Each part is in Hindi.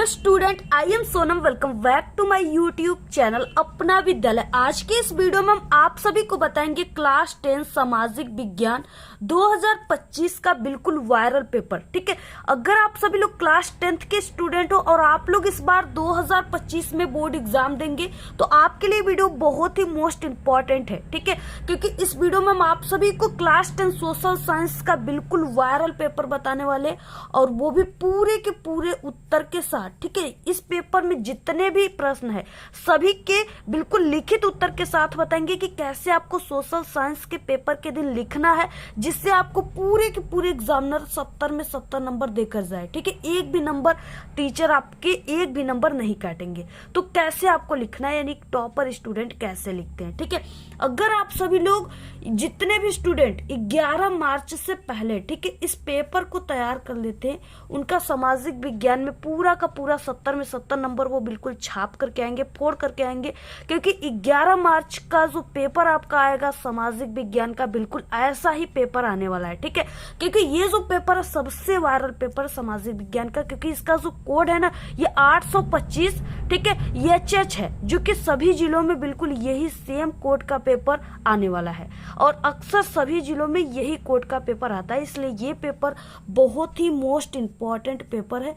Student, I am Sonam. Welcome back to my YouTube channel Apna Vidyalaya. आज के इस वीडियो में हम आप सभी को बताएंगे क्लास 10 सामाजिक विज्ञान 2025 का बिल्कुल वायरल पेपर। ठीक है, अगर आप सभी लोग क्लास 10th के स्टूडेंट हो और आप लोग इस बार 2025 में बोर्ड एग्जाम देंगे तो आपके लिए वीडियो बहुत ही मोस्ट इम्पोर्टेंट है। ठीक है, क्योंकि इस वीडियो में हम आप सभी को क्लास 10 सोशल साइंस का बिल्कुल वायरल पेपर बताने वाले, और वो भी पूरे के पूरे उत्तर के साथ। ठीक है, इस पेपर में जितने भी प्रश्न है सभी के बिल्कुल लिखित उत्तर के साथ बताएंगे कि कैसे आपको सोशल साइंस के पेपर के दिन लिखना है, जिससे आपको पूरे के पूरे एग्जामिनर 70 में 70 नंबर देकर जाए। ठीक है, एक भी नंबर टीचर आपके एक भी नंबर नहीं काटेंगे। तो कैसे आपको लिखना है, यानी टॉपर स्टूडेंट कैसे लिखते हैं। ठीक है, अगर आप सभी लोग जितने भी स्टूडेंट 11 मार्च से पहले ठीक है इस पेपर को तैयार कर लेते हैं, उनका सामाजिक विज्ञान में पूरा का पूरा 70 में 70 नंबर वो बिल्कुल छाप करके आएंगे, फोड़ करके आएंगे। क्योंकि 11 मार्च का जो पेपर आपका आएगा सामाजिक विज्ञान का, बिल्कुल ऐसा ही पेपर आने वाला है। ठीक है, क्योंकि ये जो पेपर है सबसे वायरल पेपर सामाजिक विज्ञान का, क्योंकि इसका जो कोड है ना ये 825 ठीक है EHH है, जो कि सभी जिलों में बिल्कुल यही सेम कोड का पेपर आने वाला है। और अक्सर सभी जिलों में यही कोड का पेपर आता है, इसलिए ये पेपर बहुत ही मोस्ट इम्पॉर्टेंट पेपर है।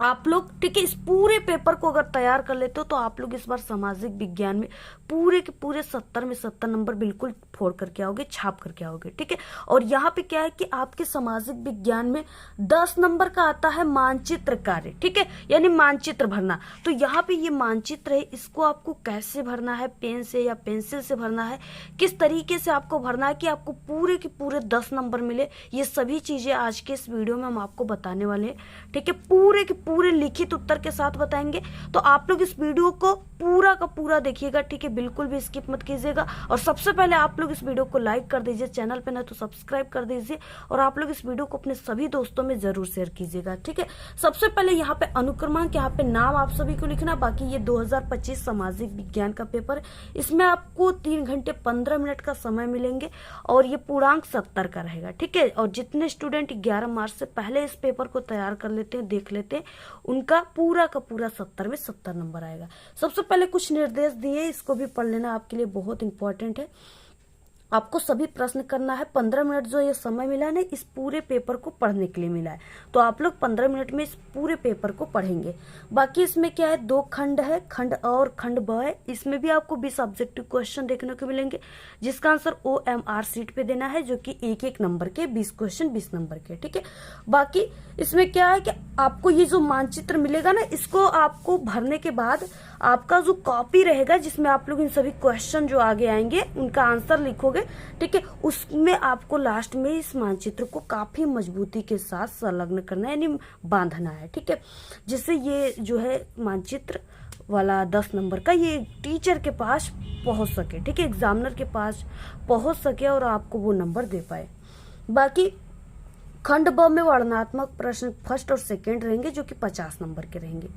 आप लोग ठीक है इस पूरे पेपर को अगर तैयार कर लेते हो तो आप लोग इस बार सामाजिक विज्ञान में पूरे के पूरे 70 में 70 नंबर बिल्कुल फोड़ करके आओगे, छाप करके आओगे। ठीक है, और यहाँ पे क्या है कि आपके सामाजिक विज्ञान में 10 नंबर का आता है मानचित्र कार्य। ठीक है, यानी मानचित्र भरना। तो यहाँ पे ये मानचित्र है, इसको आपको कैसे भरना है, पेन से या पेंसिल से भरना है, किस तरीके से आपको भरना है कि आपको पूरे के पूरे 10 नंबर मिले, ये सभी चीजें आज के इस वीडियो में हम आपको बताने वाले हैं। ठीक है, पूरे के पूरे लिखित उत्तर के साथ बताएंगे, तो आप लोग इस वीडियो को पूरा का पूरा देखिएगा। ठीक है, बिल्कुल भी स्किप मत कीजिएगा। और सबसे पहले आप लोग इस वीडियो को लाइक कर दीजिए, चैनल पे ना तो सब्सक्राइब कर दीजिए, और आप लोग इस वीडियो को अपने सभी दोस्तों में जरूर शेयर कीजिएगा। ठीक है, सबसे पहले यहाँ पे अनुक्रमांक, यहाँ पे नाम आप सभी को लिखना। बाकी ये 2025 सामाजिक विज्ञान का पेपर है, इसमें आपको 3 घंटे 15 मिनट का समय मिलेंगे, और ये पूर्णांक 70 का रहेगा। ठीक है, और जितने स्टूडेंट 11 मार्च से पहले इस पेपर को तैयार कर लेते हैं, देख लेते हैं, उनका पूरा का पूरा 70 में 70 नंबर आएगा। सबसे पहले कुछ निर्देश दिए, इसको भी पढ़ लेना, आपके लिए बहुत इंपॉर्टेंट है। आपको सभी प्रश्न करना है। 15 मिनट जो ये समय मिला है ना इस पूरे पेपर को पढ़ने के लिए मिला है, तो आप लोग 15 मिनट में इस पूरे पेपर को पढ़ेंगे। बाकी इसमें क्या है, 2 खंड है, खंड अ और खंड ब है। इसमें भी आपको 20 ऑब्जेक्टिव क्वेश्चन देखने को मिलेंगे, जिसका आंसर OMR सीट पे देना है, जो कि एक एक नंबर के 20 क्वेश्चन 20 नंबर के। ठीक है, बाकी इसमें क्या है कि आपको ये जो मानचित्र मिलेगा ना, इसको आपको भरने के बाद आपका जो कॉपी रहेगा जिसमें आप लोग इन सभी क्वेश्चन जो आगे आएंगे उनका आंसर लिखोगे। ठीक है, उसमें आपको लास्ट में इस मानचित्र को काफी मजबूती के साथ संलग्न करना है, यानी बांधना है। ठीक है, जिससे ये जो है मानचित्र वाला 10 नंबर का ये टीचर के पास पहुंच सके। ठीक है, एग्जामिनर के पास पहुंच सके और आपको वो नंबर दे पाए। बाकी खंड ब में वर्णनात्मक प्रश्न फर्स्ट और सेकंड रहेंगे, जो कि 50 नंबर के रहेंगे।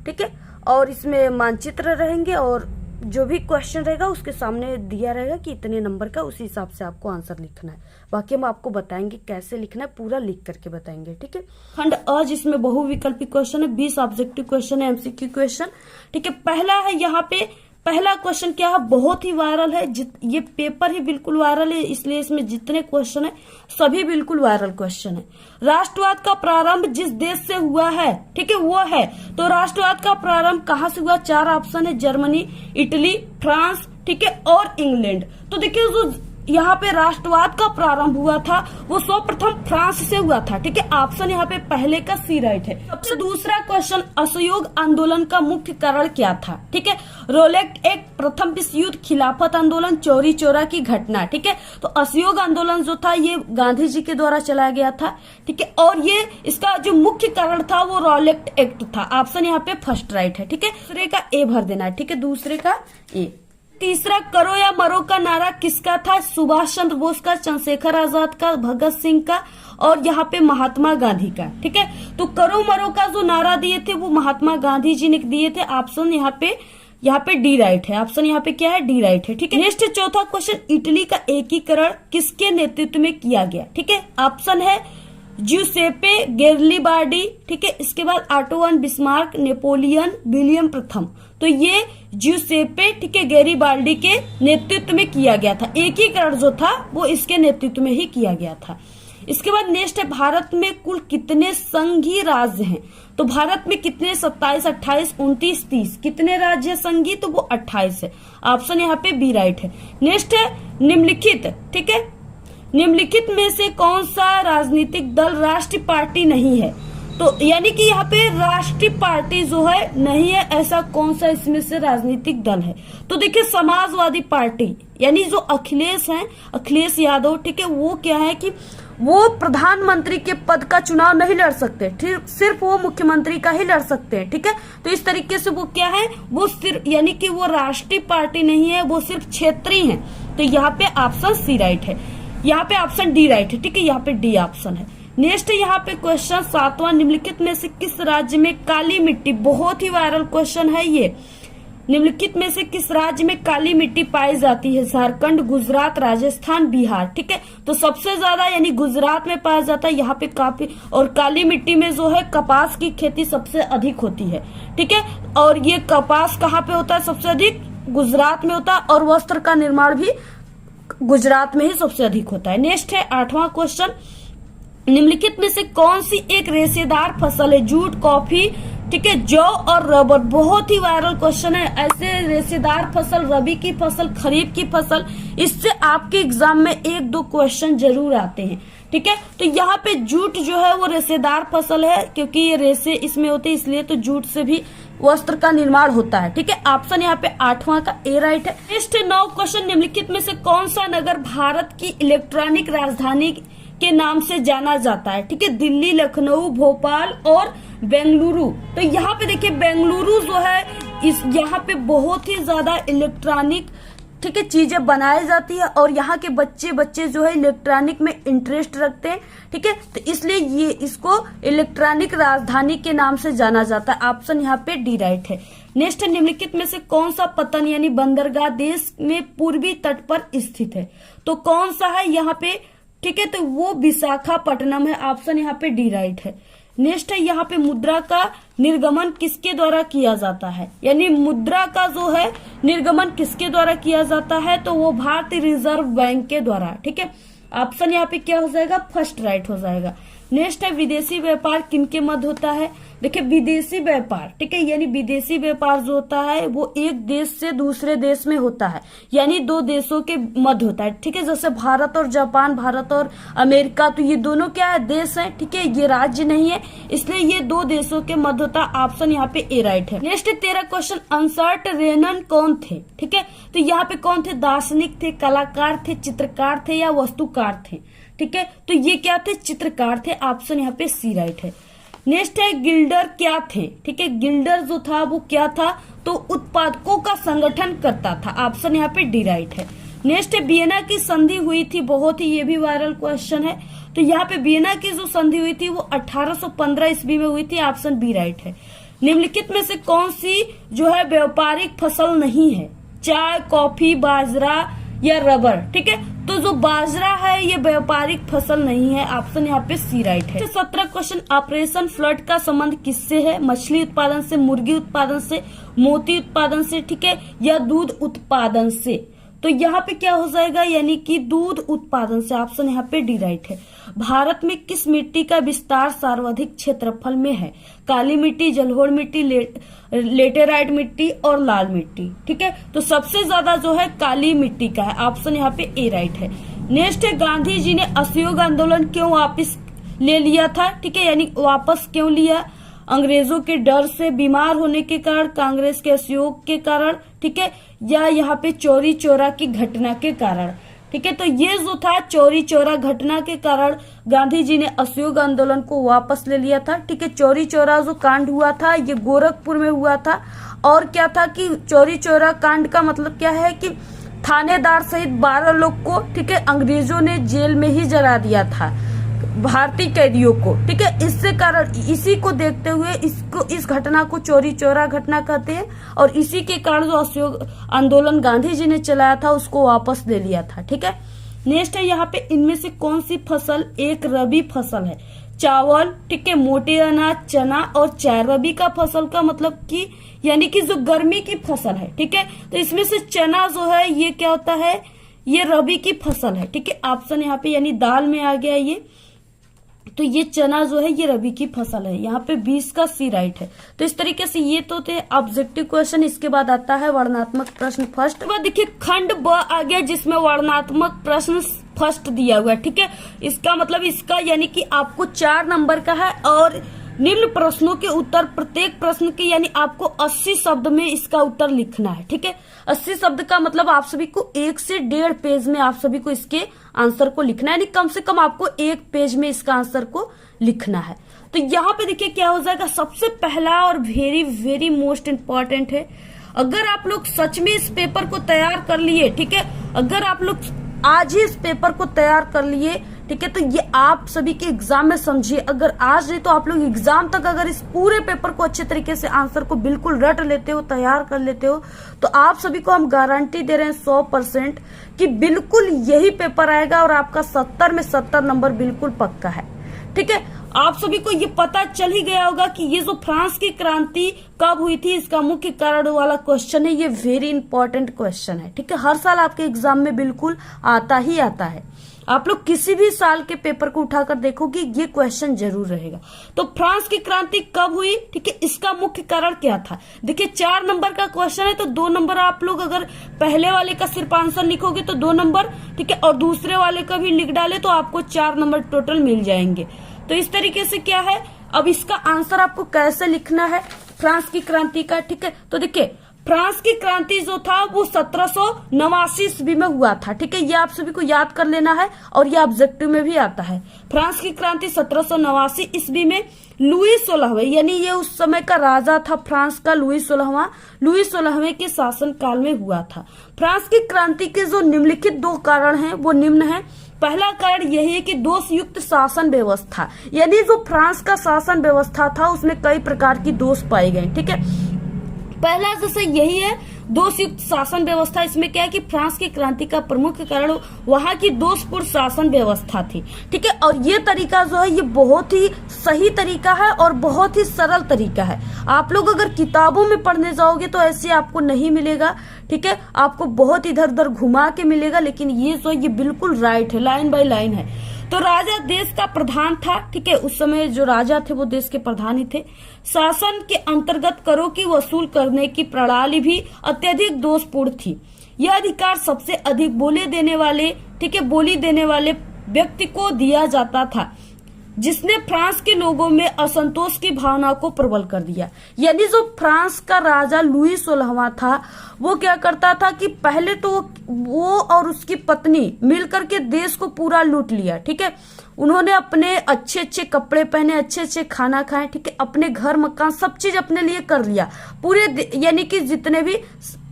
ठीक है, और इसमें मानचित्र रहेंगे, और जो भी क्वेश्चन रहेगा उसके सामने दिया रहेगा कि इतने नंबर का, उसी हिसाब से आपको आंसर लिखना है। बाकी हम आपको बताएंगे कैसे लिखना है, पूरा लिख करके बताएंगे। ठीक है, खंड अ जिसमें बहुविकल्पी क्वेश्चन है, 20 ऑब्जेक्टिव क्वेश्चन है, MCQ क्वेश्चन। ठीक है, पहला है यहाँ पे, पहला क्वेश्चन क्या है, बहुत ही वायरल है, ये पेपर ही बिल्कुल वायरल है, इसलिए इसमें जितने क्वेश्चन है सभी बिल्कुल वायरल क्वेश्चन है। राष्ट्रवाद का प्रारंभ जिस देश से हुआ है, ठीक है वो है, तो राष्ट्रवाद का प्रारंभ कहाँ से हुआ, 4 ऑप्शन है, जर्मनी, इटली, फ्रांस, ठीक है, और इंग्लैंड। तो देखिए जो यहाँ पे राष्ट्रवाद का प्रारंभ हुआ था वो सर्वप्रथम फ्रांस से हुआ था। ठीक है, ऑप्शन यहाँ पे पहले का सी राइट है। सबसे दूसरा क्वेश्चन, असहयोग आंदोलन का मुख्य कारण क्या था। ठीक है, रोलेक्ट एक्ट, प्रथम विश्व युद्ध, खिलाफत आंदोलन, चौरी चौरा की घटना। ठीक है, तो असहयोग आंदोलन जो था ये गांधी जी के द्वारा चलाया गया था। ठीक है, और ये इसका जो मुख्य कारण था वो रोलेक्ट एक्ट था। ऑप्शन यहाँ पे फर्स्ट राइट है। ठीक है, दूसरे का ए भर देना है। ठीक है, दूसरे का ए। तीसरा, करो या मरो का नारा किसका था, सुभाष चंद्र बोस का, चंद्रशेखर आजाद का, भगत सिंह का, और यहाँ पे महात्मा गांधी का। ठीक है, तो करो मरो का जो नारा दिए थे वो महात्मा गांधी जी ने दिए थे। ऑप्शन यहाँ पे डी राइट है। ऑप्शन यहाँ पे क्या है, डी राइट है। ठीक है, नेक्स्ट चौथा क्वेश्चन, इटली का एकीकरण किसके नेतृत्व में किया गया। ठीक है, ऑप्शन है ज्यूसेपे गैरिबाल्डी, ठीक है। इसके बाद ऑटो बिस्मार्क, नेपोलियन, विलियम प्रथम। तो ये ज्यूसेपे, ठीक है, गैरिबाल्डी के नेतृत्व में किया गया था। एकीकरण जो था वो इसके नेतृत्व में ही किया गया था। इसके बाद नेक्स्ट है, भारत में कुल कितने संघीय राज्य हैं? तो भारत में कितने? 27, 28, 29, 30। कितने राज्य संघीय? तो वो 28 है। ऑप्शन यहाँ पे बी राइट है। नेक्स्ट है निम्नलिखित, ठीक है, निम्नलिखित में से कौन सा राजनीतिक दल राष्ट्रीय पार्टी नहीं है? तो यानी कि यहाँ पे राष्ट्रीय पार्टी जो है नहीं है, ऐसा कौन सा इसमें से राजनीतिक दल है? तो देखिए समाजवादी पार्टी, यानी जो अखिलेश हैं, अखिलेश यादव, ठीक है, वो क्या है कि वो प्रधानमंत्री के पद का चुनाव नहीं लड़ सकते, ठीक, सिर्फ वो मुख्यमंत्री का ही लड़ सकते हैं, ठीक है। तो इस तरीके से वो क्या है, वो सिर्फ, यानी कि वो राष्ट्रीय पार्टी नहीं है, वो सिर्फ क्षेत्रीय है। तो यहाँ पे ऑप्शन सी राइट है, यहाँ पे ऑप्शन डी राइट है, ठीक है, यहाँ पे डी ऑप्शन है। नेक्स्ट है यहाँ पे क्वेश्चन 7वां, निम्नलिखित में से किस राज्य में काली मिट्टी, बहुत ही वायरल क्वेश्चन है ये, निम्नलिखित में से किस राज्य में काली मिट्टी पाई जाती है? झारखंड, गुजरात, राजस्थान, बिहार, ठीक है। तो सबसे ज्यादा यानी गुजरात में पाया जाता है यहाँ पे काफी, और काली मिट्टी में जो है कपास की खेती सबसे अधिक होती है, ठीक है। और ये कपास कहाँ पे होता है सबसे अधिक? गुजरात में होता है, और वस्त्र का निर्माण भी गुजरात में ही सबसे अधिक होता है। नेक्स्ट है 8वां क्वेश्चन, निम्नलिखित में से कौन सी एक रेशेदार फसल है? जूट, कॉफी, ठीक है, जौ और रबर। बहुत ही वायरल क्वेश्चन है। ऐसे रेशेदार फसल, रबी की फसल, खरीफ की फसल, इससे आपके एग्जाम में 1-2 क्वेश्चन जरूर आते हैं, ठीक है। तो यहाँ पे जूट जो है वो रेशेदार फसल है, क्योंकि ये रेशे इसमें होते हैं, इसलिए तो जूट से भी वस्त्र का निर्माण होता है, ठीक है। ऑप्शन यहाँ पे 8वां का ए राइट है। नेक्स्ट 9 क्वेश्चन, निम्नलिखित में से कौन सा नगर भारत की इलेक्ट्रॉनिक राजधानी के नाम से जाना जाता है? ठीक है, दिल्ली, लखनऊ, भोपाल और बेंगलुरु। तो यहाँ पे देखिए बेंगलुरु जो है, इस यहाँ पे बहुत ही ज्यादा इलेक्ट्रॉनिक, ठीक है, चीजें बनाई जाती है, और यहाँ के बच्चे जो है इलेक्ट्रॉनिक में इंटरेस्ट रखते हैं, ठीक है। तो इसलिए ये इसको इलेक्ट्रॉनिक राजधानी के नाम से जाना जाता है। ऑप्शन यहाँ पे डी राइट है। नेक्स्ट, निम्नलिखित में से कौन सा पतन यानी बंदरगाह देश में पूर्वी तट पर स्थित है? तो कौन सा है यहाँ पे? ठीक है, तो वो विशाखापट्टनम है। ऑप्शन यहाँ पे डी राइट है। नेक्स्ट है यहाँ पे मुद्रा का निर्गमन किसके द्वारा किया जाता है? यानी मुद्रा का जो है निर्गमन किसके द्वारा किया जाता है? तो वो भारतीय रिजर्व बैंक के द्वारा, ठीक है। ऑप्शन यहाँ पे क्या हो जाएगा? फर्स्ट राइट हो जाएगा। नेक्स्ट है विदेशी व्यापार किनके मध्य होता है? देखिए विदेशी व्यापार, ठीक है, यानी विदेशी व्यापार जो होता है वो एक देश से दूसरे देश में होता है, यानी 2 देशों के मध्य होता है, ठीक है। जैसे भारत और जापान, भारत और अमेरिका, तो ये दोनों क्या है? देश है, ठीक है, ये राज्य नहीं है, इसलिए ये 2 देशों के मध्य होता है। ऑप्शन यहाँ पे ए राइट है। नेक्स्ट 13 क्वेश्चन, अंसर्ट रेनन कौन थे? ठीक है, तो यहाँ पे कौन थे? दार्शनिक थे, कलाकार थे, चित्रकार थे या वस्तुकार थे? ठीक है, तो ये क्या थे? चित्रकार थे। ऑप्शन यहाँ पे सी राइट है। नेक्स्ट है गिल्डर क्या थे? ठीक है, गिल्डर जो था वो क्या था? तो उत्पादकों का संगठन करता था। ऑप्शन यहाँ पे डी राइट है। नेक्स्ट है वियना की संधि हुई थी, बहुत ही ये भी वायरल क्वेश्चन है। तो यहाँ पे वियना की जो संधि हुई थी वो 1815 ईस्वी में हुई थी। ऑप्शन बी राइट है। निम्नलिखित में से कौन सी जो है व्यापारिक फसल नहीं है? चाय, कॉफी, बाजरा या रबर? ठीक है, तो जो बाजरा है ये व्यापारिक फसल नहीं है। ऑप्शन यहाँ पे सी राइट है। 17 क्वेश्चन, ऑपरेशन फ्लड का संबंध किससे है? मछली उत्पादन से, मुर्गी उत्पादन से, मोती उत्पादन से, ठीक है, या दूध उत्पादन से? तो यहाँ पे क्या हो जाएगा? यानी कि दूध उत्पादन से। ऑप्शन यहाँ पे डी राइट है। भारत में किस मिट्टी का विस्तार सर्वाधिक क्षेत्रफल में है? काली मिट्टी, जलोढ़ मिट्टी, लेटेराइट मिट्टी और लाल मिट्टी। ठीक है, तो सबसे ज्यादा जो है काली मिट्टी का है। ऑप्शन यहाँ पे ए राइट है। नेक्स्ट है गांधी जी ने असहयोग आंदोलन क्यों वापस ले लिया था? ठीक है, यानी वापस क्यों लिया? अंग्रेजों के डर से, बीमार होने के कारण, कांग्रेस के असहयोग के कारण, ठीक है, या यहाँ पे चोरी चोरा की घटना के कारण? ठीक है, तो ये जो था चोरी चोरा घटना के कारण गांधी जी ने असहयोग आंदोलन को वापस ले लिया था। ठीक है, चोरी चोरा जो कांड हुआ था ये गोरखपुर में हुआ था। और क्या था कि चोरी चोरा कांड का मतलब क्या है कि थानेदार सहित 12 लोग को, ठीक है, अंग्रेजों ने जेल में ही जला दिया था, भारतीय कैदियों को। ठीक है, इससे कारण, इसी को देखते हुए इस घटना को चोरी चोरा घटना कहते हैं। और इसी के कारण जो असहयोग आंदोलन गांधी जी ने चलाया था उसको वापस ले लिया था। ठीक है, नेक्स्ट है यहाँ पे इनमें से कौन सी फसल एक रबी फसल है? चावल, ठीक है, मोटे अनाज, चना और चाय। रबी का फसल का मतलब कि यानी कि जो गर्मी की फसल है, ठीक है। तो इसमें से चना जो है ये क्या होता है, ये रबी की फसल है, ठीक है। ऑप्शन यहाँ पे यानी दाल में आ गया ये, तो ये चना जो है ये रबी की फसल है। यहाँ पे 20 का सी राइट है। तो इस तरीके से ये तो थे ऑब्जेक्टिव क्वेश्चन। इसके बाद आता है वर्णनात्मक प्रश्न फर्स्ट। बाद देखिए खंड ब आ गया जिसमें वर्णनात्मक प्रश्न फर्स्ट दिया हुआ है, ठीक है। इसका मतलब इसका यानी कि आपको 4 नंबर का है और निम्न प्रश्नों के उत्तर प्रत्येक प्रश्न के यानी आपको 80 शब्द में इसका उत्तर लिखना है, ठीक है। 80 शब्द का मतलब आप सभी को 1 से 1.5 पेज में आप सभी को इसके आंसर को लिखना है, यानी कम से कम आपको 1 पेज में इसका आंसर को लिखना है। तो यहाँ पे देखिए क्या हो जाएगा, सबसे पहला और वेरी वेरी मोस्ट इम्पोर्टेंट है, अगर आप लोग सच में इस पेपर को तैयार कर लिए, ठीक है, अगर आप लोग आज ही इस पेपर को तैयार कर लिए, ठीक है, तो ये आप सभी के एग्जाम में समझिए, अगर आज नहीं तो आप लोग एग्जाम तक अगर इस पूरे पेपर को अच्छे तरीके से आंसर को बिल्कुल रट लेते हो, तैयार कर लेते हो, तो आप सभी को हम गारंटी दे रहे हैं 100% कि बिल्कुल यही पेपर आएगा और आपका 70 में 70 नंबर बिल्कुल पक्का है, ठीक है। आप सभी को ये पता चल ही गया होगा कि ये जो फ्रांस की क्रांति कब हुई थी, इसका मुख्य कारण वाला क्वेश्चन है, ये वेरी इंपॉर्टेंट क्वेश्चन है, ठीक है। हर साल आपके एग्जाम में बिल्कुल आता ही आता है। आप लोग किसी भी साल के पेपर को उठाकर देखोगे ये क्वेश्चन जरूर रहेगा। तो फ्रांस की क्रांति कब हुई, ठीक है, इसका मुख्य कारण क्या था। देखिए 4 नंबर का क्वेश्चन है, तो 2 नंबर आप लोग अगर पहले वाले का सिर्फ आंसर लिखोगे तो 2 नंबर, ठीक है, और दूसरे वाले का भी लिख डाले तो आपको 4 नंबर टोटल मिल जाएंगे। तो इस तरीके से क्या है, अब इसका आंसर आपको कैसे लिखना है फ्रांस की क्रांति का, ठीक है। तो देखिए फ्रांस की क्रांति जो था वो 1789 ईस्वी में हुआ था, ठीक है, ये आप सभी को याद कर लेना है और ये ऑब्जेक्टिव में भी आता है। फ्रांस की क्रांति 1789 ईस्वी में लुई 16वें यानी ये उस समय का राजा था फ्रांस का लुई 16वें के शासन काल में हुआ था। फ्रांस की क्रांति के जो निम्नलिखित 2 कारण हैं वो निम्न है। पहला कारण यही है कि दोषयुक्त शासन व्यवस्था, यानी जो फ्रांस का शासन व्यवस्था था उसमें कई प्रकार की दोष पाए गए, ठीक है। पहला जैसे यही है दोषयुक्त शासन व्यवस्था। इसमें क्या है कि फ्रांस की क्रांति का प्रमुख कारण वहां की दोषपूर्ण शासन व्यवस्था थी, ठीक है। और ये तरीका जो है ये बहुत ही सही तरीका है और बहुत ही सरल तरीका है। आप लोग अगर किताबों में पढ़ने जाओगे तो ऐसे आपको नहीं मिलेगा, ठीक है, आपको बहुत इधर उधर घुमा के मिलेगा, लेकिन ये जो ये बिल्कुल राइट है, लाइन बाय लाइन है। तो राजा देश का प्रधान था, ठीक है, उस समय जो राजा थे वो देश के प्रधान ही थे। शासन के अंतर्गत करों की वसूल करने की प्रणाली भी अत्यधिक दोषपूर्ण थी। यह अधिकार सबसे अधिक बोली देने वाले व्यक्ति को दिया जाता था, जिसने फ्रांस के लोगों में असंतोष की भावना को प्रबल कर दिया। यानी जो फ्रांस का राजा लुई 16वां था वो क्या करता था कि पहले तो वो और उसकी पत्नी मिलकर के देश को पूरा लूट लिया, ठीक है। उन्होंने अपने अच्छे अच्छे कपड़े पहने, अच्छे अच्छे खाना खाए, ठीक है, अपने घर मकान सब चीज अपने लिए कर लिया पूरे, यानी कि जितने भी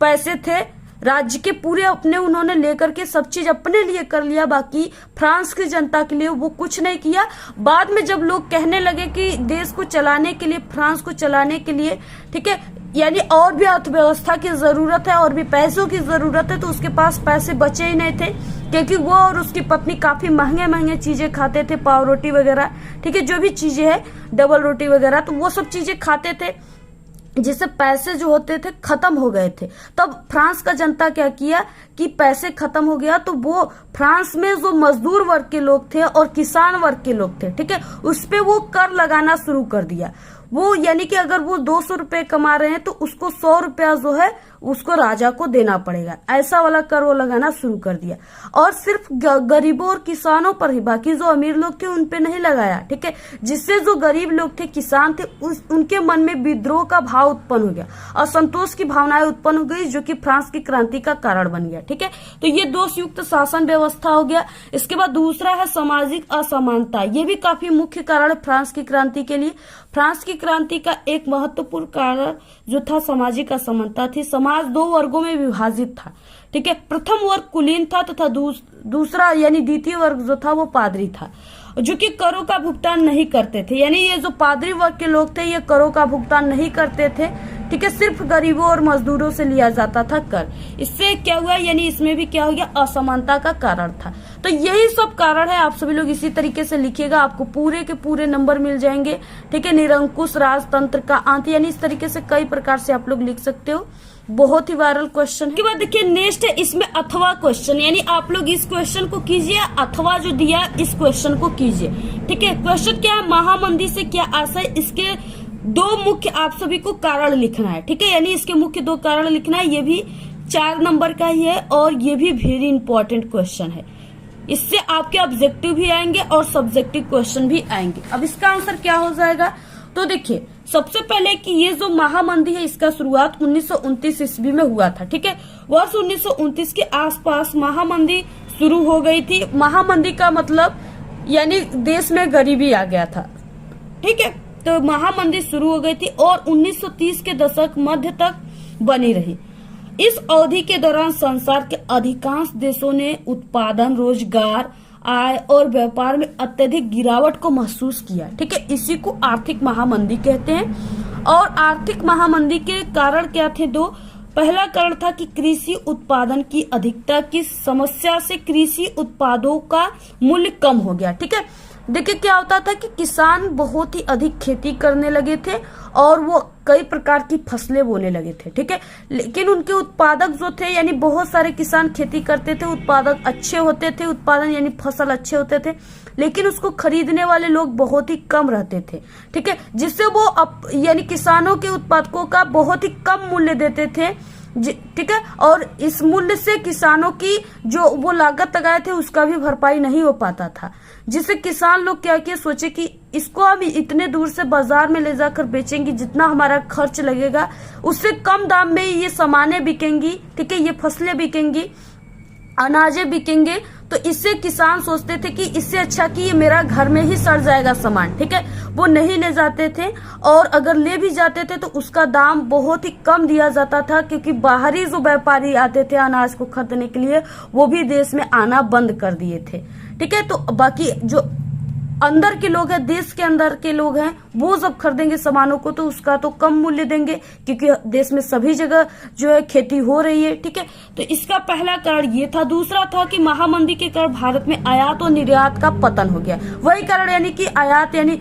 पैसे थे राज्य के पूरे अपने उन्होंने लेकर के सब चीज अपने लिए कर लिया, बाकी फ्रांस की जनता के लिए वो कुछ नहीं किया। बाद में जब लोग कहने लगे कि देश को चलाने के लिए, फ्रांस को चलाने के लिए, ठीक है, यानी और भी अर्थव्यवस्था की जरूरत है और भी पैसों की जरूरत है, तो उसके पास पैसे बचे ही नहीं थे, क्योंकि वो और उसकी पत्नी काफी महंगे महंगे चीजें खाते थे, पाव रोटी वगैरह, ठीक है, जो भी चीजें है, डबल रोटी वगैरह, तो वो सब चीजें खाते थे, जिससे पैसे जो होते थे खत्म हो गए थे। तब फ्रांस का जनता क्या किया कि पैसे खत्म हो गया तो वो फ्रांस में जो मजदूर वर्ग के लोग थे और किसान वर्ग के लोग थे, ठीक है, उस पे वो कर लगाना शुरू कर दिया। वो यानी कि अगर वो 200 रुपए कमा रहे हैं तो उसको 100 रुपया जो है उसको राजा को देना पड़ेगा, ऐसा वाला कर वो लगाना शुरू कर दिया। और सिर्फ गरीबों और किसानों पर ही, बाकी जो अमीर लोग थे उन पे नहीं लगाया, ठीक है, जिससे जो गरीब लोग थे, किसान थे, उनके मन में विद्रोह का भाव उत्पन्न हो गया, असंतोष की भावनाएं उत्पन्न हो गई, जो कि फ्रांस की क्रांति का कारण बन गया, ठीक है। तो ये दोषयुक्त शासन व्यवस्था हो गया। इसके बाद दूसरा है सामाजिक असमानता, ये भी काफी मुख्य कारण है फ्रांस की क्रांति के लिए। फ्रांस की क्रांति का एक महत्वपूर्ण कारण जो था सामाजिक असमानता थी। समाज 2 वर्गों में विभाजित था, ठीक है। प्रथम वर्ग कुलीन था तथा दूसरा यानी द्वितीय वर्ग जो था वो पादरी था, जो कि करों का भुगतान नहीं करते थे। यानी ये जो पादरी वर्ग के लोग थे ये करों का भुगतान नहीं करते थे, ठीक है, सिर्फ गरीबों और मजदूरों से लिया जाता था कर। इससे क्या हुआ, यानी इसमें भी क्या हो गया, असमानता का कारण था। तो यही सब कारण है। आप सभी लोग इसी तरीके से लिखिएगा, आपको पूरे के पूरे नंबर मिल जाएंगे। ठीक है, निरंकुश राजतंत्र का अंत, यानी इस तरीके से कई प्रकार से आप लोग लिख सकते हो। बहुत ही वायरल क्वेश्चन है। उसके बाद देखिए नेक्स्ट है इसमें अथवा क्वेश्चन, यानी आप लोग इस क्वेश्चन को कीजिए, अथवा जो दिया इस क्वेश्चन को कीजिए। ठीक है, क्वेश्चन क्या है, महामंदी से क्या आशय, इसके दो मुख्य आप सभी को कारण लिखना है। ठीक है, यानी इसके मुख्य दो कारण लिखना है। ये भी 4 नंबर का ही है और ये भी वेरी इंपॉर्टेंट क्वेश्चन है। इससे आपके ऑब्जेक्टिव भी आएंगे और सब्जेक्टिव क्वेश्चन भी आएंगे। अब इसका आंसर क्या हो जाएगा, तो देखिए सबसे पहले कि ये जो महामंदी है इसका शुरुआत 1929 ईस्वी में हुआ था। ठीक है, वर्ष 1929 के आसपास महामंदी शुरू हो गई थी। महामंदी का मतलब यानी देश में गरीबी आ गया था। ठीक है, तो महामंदी शुरू हो गई थी और 1930 के दशक मध्य तक बनी रही। इस अवधि के दौरान संसार के अधिकांश देशों ने उत्पादन, रोजगार, आय और व्यापार में अत्यधिक गिरावट को महसूस किया। ठीक है, इसी को आर्थिक महामंदी कहते हैं। और आर्थिक महामंदी के कारण क्या थे, दो। पहला कारण था कि कृषि उत्पादन की अधिकता की समस्या से कृषि उत्पादों का मूल्य कम हो गया। ठीक है, देखिए क्या होता था कि किसान बहुत ही अधिक खेती करने लगे थे और वो कई प्रकार की फसलें बोने लगे थे। ठीक है, लेकिन उनके उत्पादक जो थे, यानी बहुत सारे किसान खेती करते थे, उत्पादक अच्छे होते थे, उत्पादन यानी फसल अच्छे होते थे, लेकिन उसको खरीदने वाले लोग बहुत ही कम रहते थे। ठीक है, जिससे वो यानी किसानों के उत्पादकों का बहुत ही कम मूल्य देते थे। ठीक है, और इस मूल्य से किसानों की जो वो लागत लगाए थे उसका भी भरपाई नहीं हो पाता था, जिससे किसान लोग क्या किए, सोचे कि इसको हम इतने दूर से बाजार में ले जाकर बेचेंगे, जितना हमारा खर्च लगेगा उससे कम दाम में ये सामानें बिकेंगी। ठीक है, ये फसलें बिकेंगी, अनाजें बिकेंगे। तो इससे किसान सोचते थे कि इससे अच्छा कि ये मेरा घर में ही सड़ जाएगा सामान। ठीक है, वो नहीं ले जाते थे और अगर ले भी जाते थे तो उसका दाम बहुत ही कम दिया जाता था, क्योंकि बाहरी जो व्यापारी आते थे अनाज को खरीदने के लिए वो भी देश में आना बंद कर दिए थे। ठीक है, तो बाकी जो अंदर के लोग हैं, देश के अंदर के लोग हैं, वो जब खरीदेंगे सामानों को तो उसका तो कम मूल्य देंगे, क्योंकि देश में सभी जगह जो है खेती हो रही है। ठीक है, तो इसका पहला कारण ये था। दूसरा था कि महामंदी के कारण भारत में आयात और निर्यात का पतन हो गया। वही कारण, यानी कि आयात यानी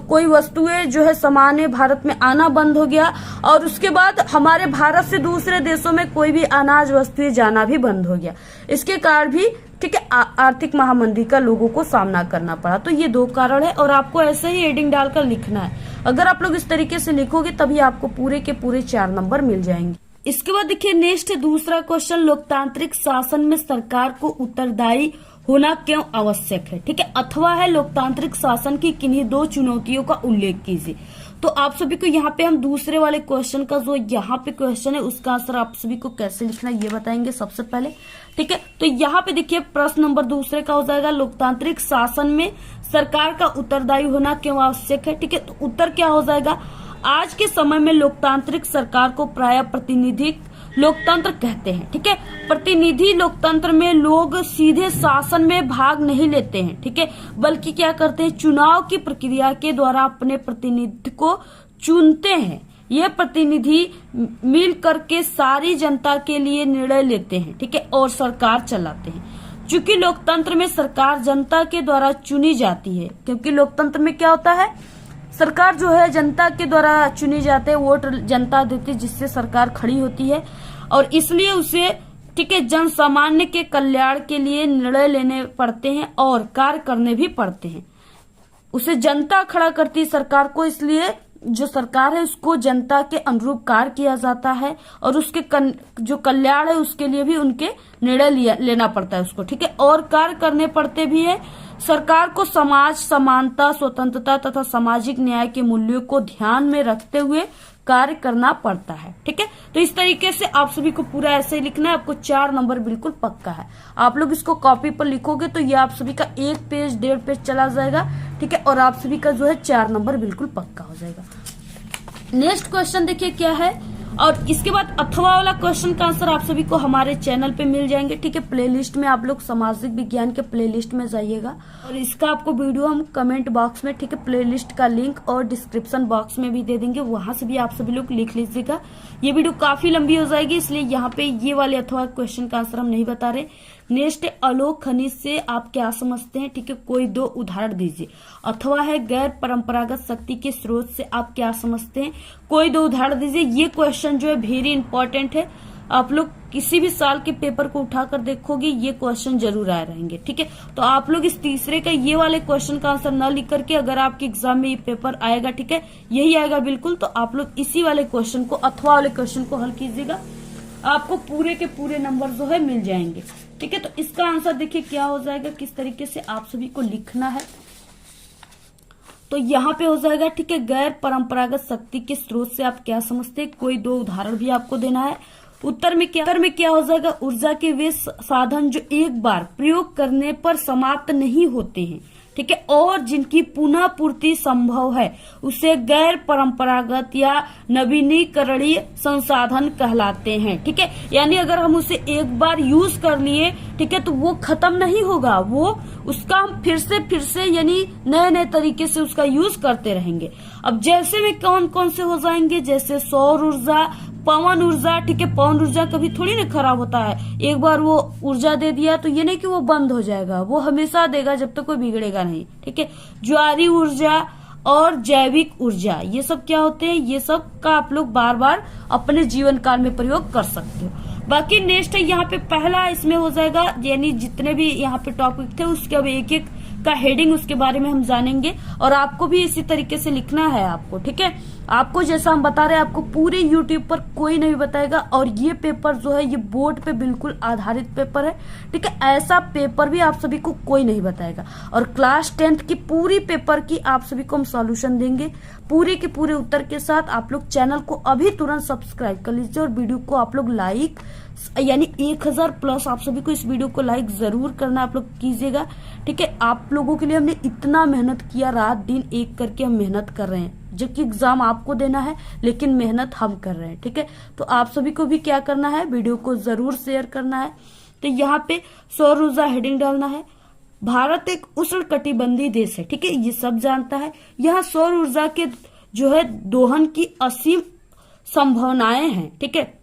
कोई वस्तुएं जो है सामान भारत में आना बंद हो गया और उसके बाद हमारे भारत से दूसरे देशों में कोई भी अनाज वस्तुएं जाना भी बंद हो गया। इसके कारण भी ठीक है आर्थिक महामंदी का लोगों को सामना करना पड़ा। तो ये 2 कारण है और आपको ऐसे ही हेडिंग डालकर लिखना है। अगर आप लोग इस तरीके से लिखोगे तभी आपको पूरे के पूरे 4 नंबर मिल जाएंगे। इसके बाद देखिए नेक्स्ट है दूसरा क्वेश्चन, लोकतांत्रिक शासन में सरकार को उत्तरदायी होना क्यों आवश्यक है। ठीक है, अथवा है लोकतांत्रिक शासन की किन्हीं 2 चुनौतियों का उल्लेख कीजिए। तो आप सभी को यहाँ पे हम दूसरे वाले क्वेश्चन का जो यहाँ पे क्वेश्चन है उसका आंसर आप सभी को कैसे लिखना है ये बताएंगे सबसे पहले। ठीक है, तो यहाँ पे देखिए प्रश्न नंबर दूसरे का हो जाएगा, लोकतांत्रिक शासन में सरकार का उत्तरदायी होना क्यों आवश्यक है। ठीक है, तो उत्तर क्या हो जाएगा, आज के समय में लोकतांत्रिक सरकार को प्राय प्रतिनिधि लोकतंत्र कहते हैं। ठीक है, प्रतिनिधि लोकतंत्र में लोग सीधे शासन में भाग नहीं लेते हैं। ठीक है, बल्कि क्या करते हैं, चुनाव की प्रक्रिया के द्वारा अपने प्रतिनिधि को चुनते हैं। ये प्रतिनिधि मिल करके सारी जनता के लिए निर्णय लेते हैं। ठीक है, और सरकार चलाते हैं। चूंकि लोकतंत्र में सरकार जनता के द्वारा चुनी जाती है, क्योंकि लोकतंत्र में क्या होता है, सरकार जो है जनता के द्वारा चुनी जाती है, वोट जनता देती है, जिससे सरकार खड़ी होती है और इसलिए उसे ठीक है जन सामान्य के कल्याण के लिए निर्णय लेने पड़ते हैं और कार्य करने भी पड़ते हैं। उसे जनता खड़ा करती है सरकार को, इसलिए जो सरकार है उसको जनता के अनुरूप कार्य किया जाता है और उसके जो कल्याण है उसके लिए भी उनके निर्णय लेना पड़ता है उसको। ठीक है, और कार्य करने पड़ते भी है। सरकार को समाज समानता, स्वतंत्रता तथा सामाजिक न्याय के मूल्यों को ध्यान में रखते हुए कार्य करना पड़ता है। ठीक है, तो इस तरीके से आप सभी को पूरा ऐसे ही लिखना है। आपको 4 नंबर बिल्कुल पक्का है। आप लोग इसको कॉपी पर लिखोगे तो ये आप सभी का 1 पेज 1.5 पेज चला जाएगा। ठीक है, और आप सभी का जो है 4 नंबर बिल्कुल पक्का हो जाएगा। नेक्स्ट क्वेश्चन देखिए क्या है, और इसके बाद अथवा वाला क्वेश्चन का आंसर आप सभी को हमारे चैनल पे मिल जाएंगे, ठीक है। प्लेलिस्ट में आप लोग सामाजिक विज्ञान के प्लेलिस्ट में जाइएगा और इसका आपको वीडियो हम कमेंट बॉक्स में, ठीक है, प्लेलिस्ट का लिंक और डिस्क्रिप्शन बॉक्स में भी दे देंगे, वहां से भी आप सभी लोग लिख लीजिएगा। ये वीडियो काफी लंबी हो जाएगी, इसलिए यहाँ पे ये वाले अथवा क्वेश्चन का आंसर हम नहीं बता रहे। नेक्स्ट, अलोक खनिज से आप क्या समझते हैं, ठीक है, कोई 2 उदाहरण दीजिए। अथवा है गैर परंपरागत शक्ति के स्रोत से आप क्या समझते हैं, कोई 2 उदाहरण दीजिए। ये क्वेश्चन जो है वेरी इंपॉर्टेंट है, आप लोग किसी भी साल के पेपर को उठाकर देखोगे ये क्वेश्चन जरूर आए रहेंगे, ठीक है। तो आप लोग इस तीसरे का ये वाले क्वेश्चन का आंसर न लिख करके, अगर आपके एग्जाम में ये पेपर आएगा, ठीक है, यही आएगा बिल्कुल, तो आप लोग इसी वाले क्वेश्चन को, अथवा वाले क्वेश्चन को हल कीजिएगा, आपको पूरे के पूरे नंबर जो है मिल जाएंगे, ठीक है। तो इसका आंसर देखिए क्या हो जाएगा, किस तरीके से आप सभी को लिखना है। तो यहाँ पे हो जाएगा, ठीक है, गैर परंपरागत शक्ति के स्रोत से आप क्या समझते हैं, कोई 2 उदाहरण भी आपको देना है। उत्तर में क्या हो जाएगा, ऊर्जा के वे साधन जो एक बार प्रयोग करने पर समाप्त नहीं होते हैं, ठीक है, और जिनकी पुनः पूर्ति संभव है, उसे गैर परंपरागत या नवीनीकरणीय संसाधन कहलाते हैं, ठीक है। यानी अगर हम उसे एक बार यूज कर लिए, ठीक है, तो वो खत्म नहीं होगा, वो उसका हम फिर से यानी नए नए तरीके से उसका यूज करते रहेंगे। अब जैसे में कौन कौन से हो जाएंगे, जैसे सौर ऊर्जा, पवन ऊर्जा, ठीक है, पवन ऊर्जा कभी थोड़ी ना खराब होता है, एक बार वो ऊर्जा दे दिया तो ये नहीं कि वो बंद हो जाएगा, वो हमेशा देगा जब तक कोई बिगड़ेगा नहीं, ठीक है। ज्वारी ऊर्जा और जैविक ऊर्जा, ये सब क्या होते हैं, ये सब का आप लोग बार बार अपने जीवन काल में प्रयोग कर सकते हो। बाकी नेक्स्ट है यहाँ पे पहला इसमें हो जाएगा, यानी जितने भी यहाँ पे टॉपिक थे उसके अब एक एक का हेडिंग उसके बारे में हम जानेंगे, और आपको भी इसी तरीके से लिखना है आपको, ठीक है। आपको जैसा हम बता रहे हैं आपको पूरे यूट्यूब पर कोई नहीं बताएगा, और ये पेपर जो है ये बोर्ड पे बिल्कुल आधारित पेपर है, ठीक है। ऐसा पेपर भी आप सभी को कोई नहीं बताएगा, और क्लास 10th की पूरी पेपर की आप सभी को हम सॉल्यूशन देंगे पूरे के पूरे उत्तर के साथ। आप लोग चैनल को अभी तुरंत सब्सक्राइब कर लीजिए और वीडियो को आप लोग लाइक, यानी 1000 प्लस आप सभी को इस वीडियो को लाइक जरूर करना आप लोग कीजिएगा, ठीक है। आप लोगों के लिए हमने इतना मेहनत किया, रात दिन एक करके हम मेहनत कर रहे हैं, जबकि एग्जाम आपको देना है लेकिन मेहनत हम कर रहे हैं, ठीक है। तो आप सभी को भी क्या करना है, वीडियो को जरूर शेयर करना है। तो यहाँ पे सौर ऊर्जा हेडिंग डालना है। भारत एक उष्णकटिबंधीय देश है, ठीक है, ये सब जानता है। यहाँ सौर ऊर्जा के जो है दोहन की असीम संभावनाएं हैं, ठीक है।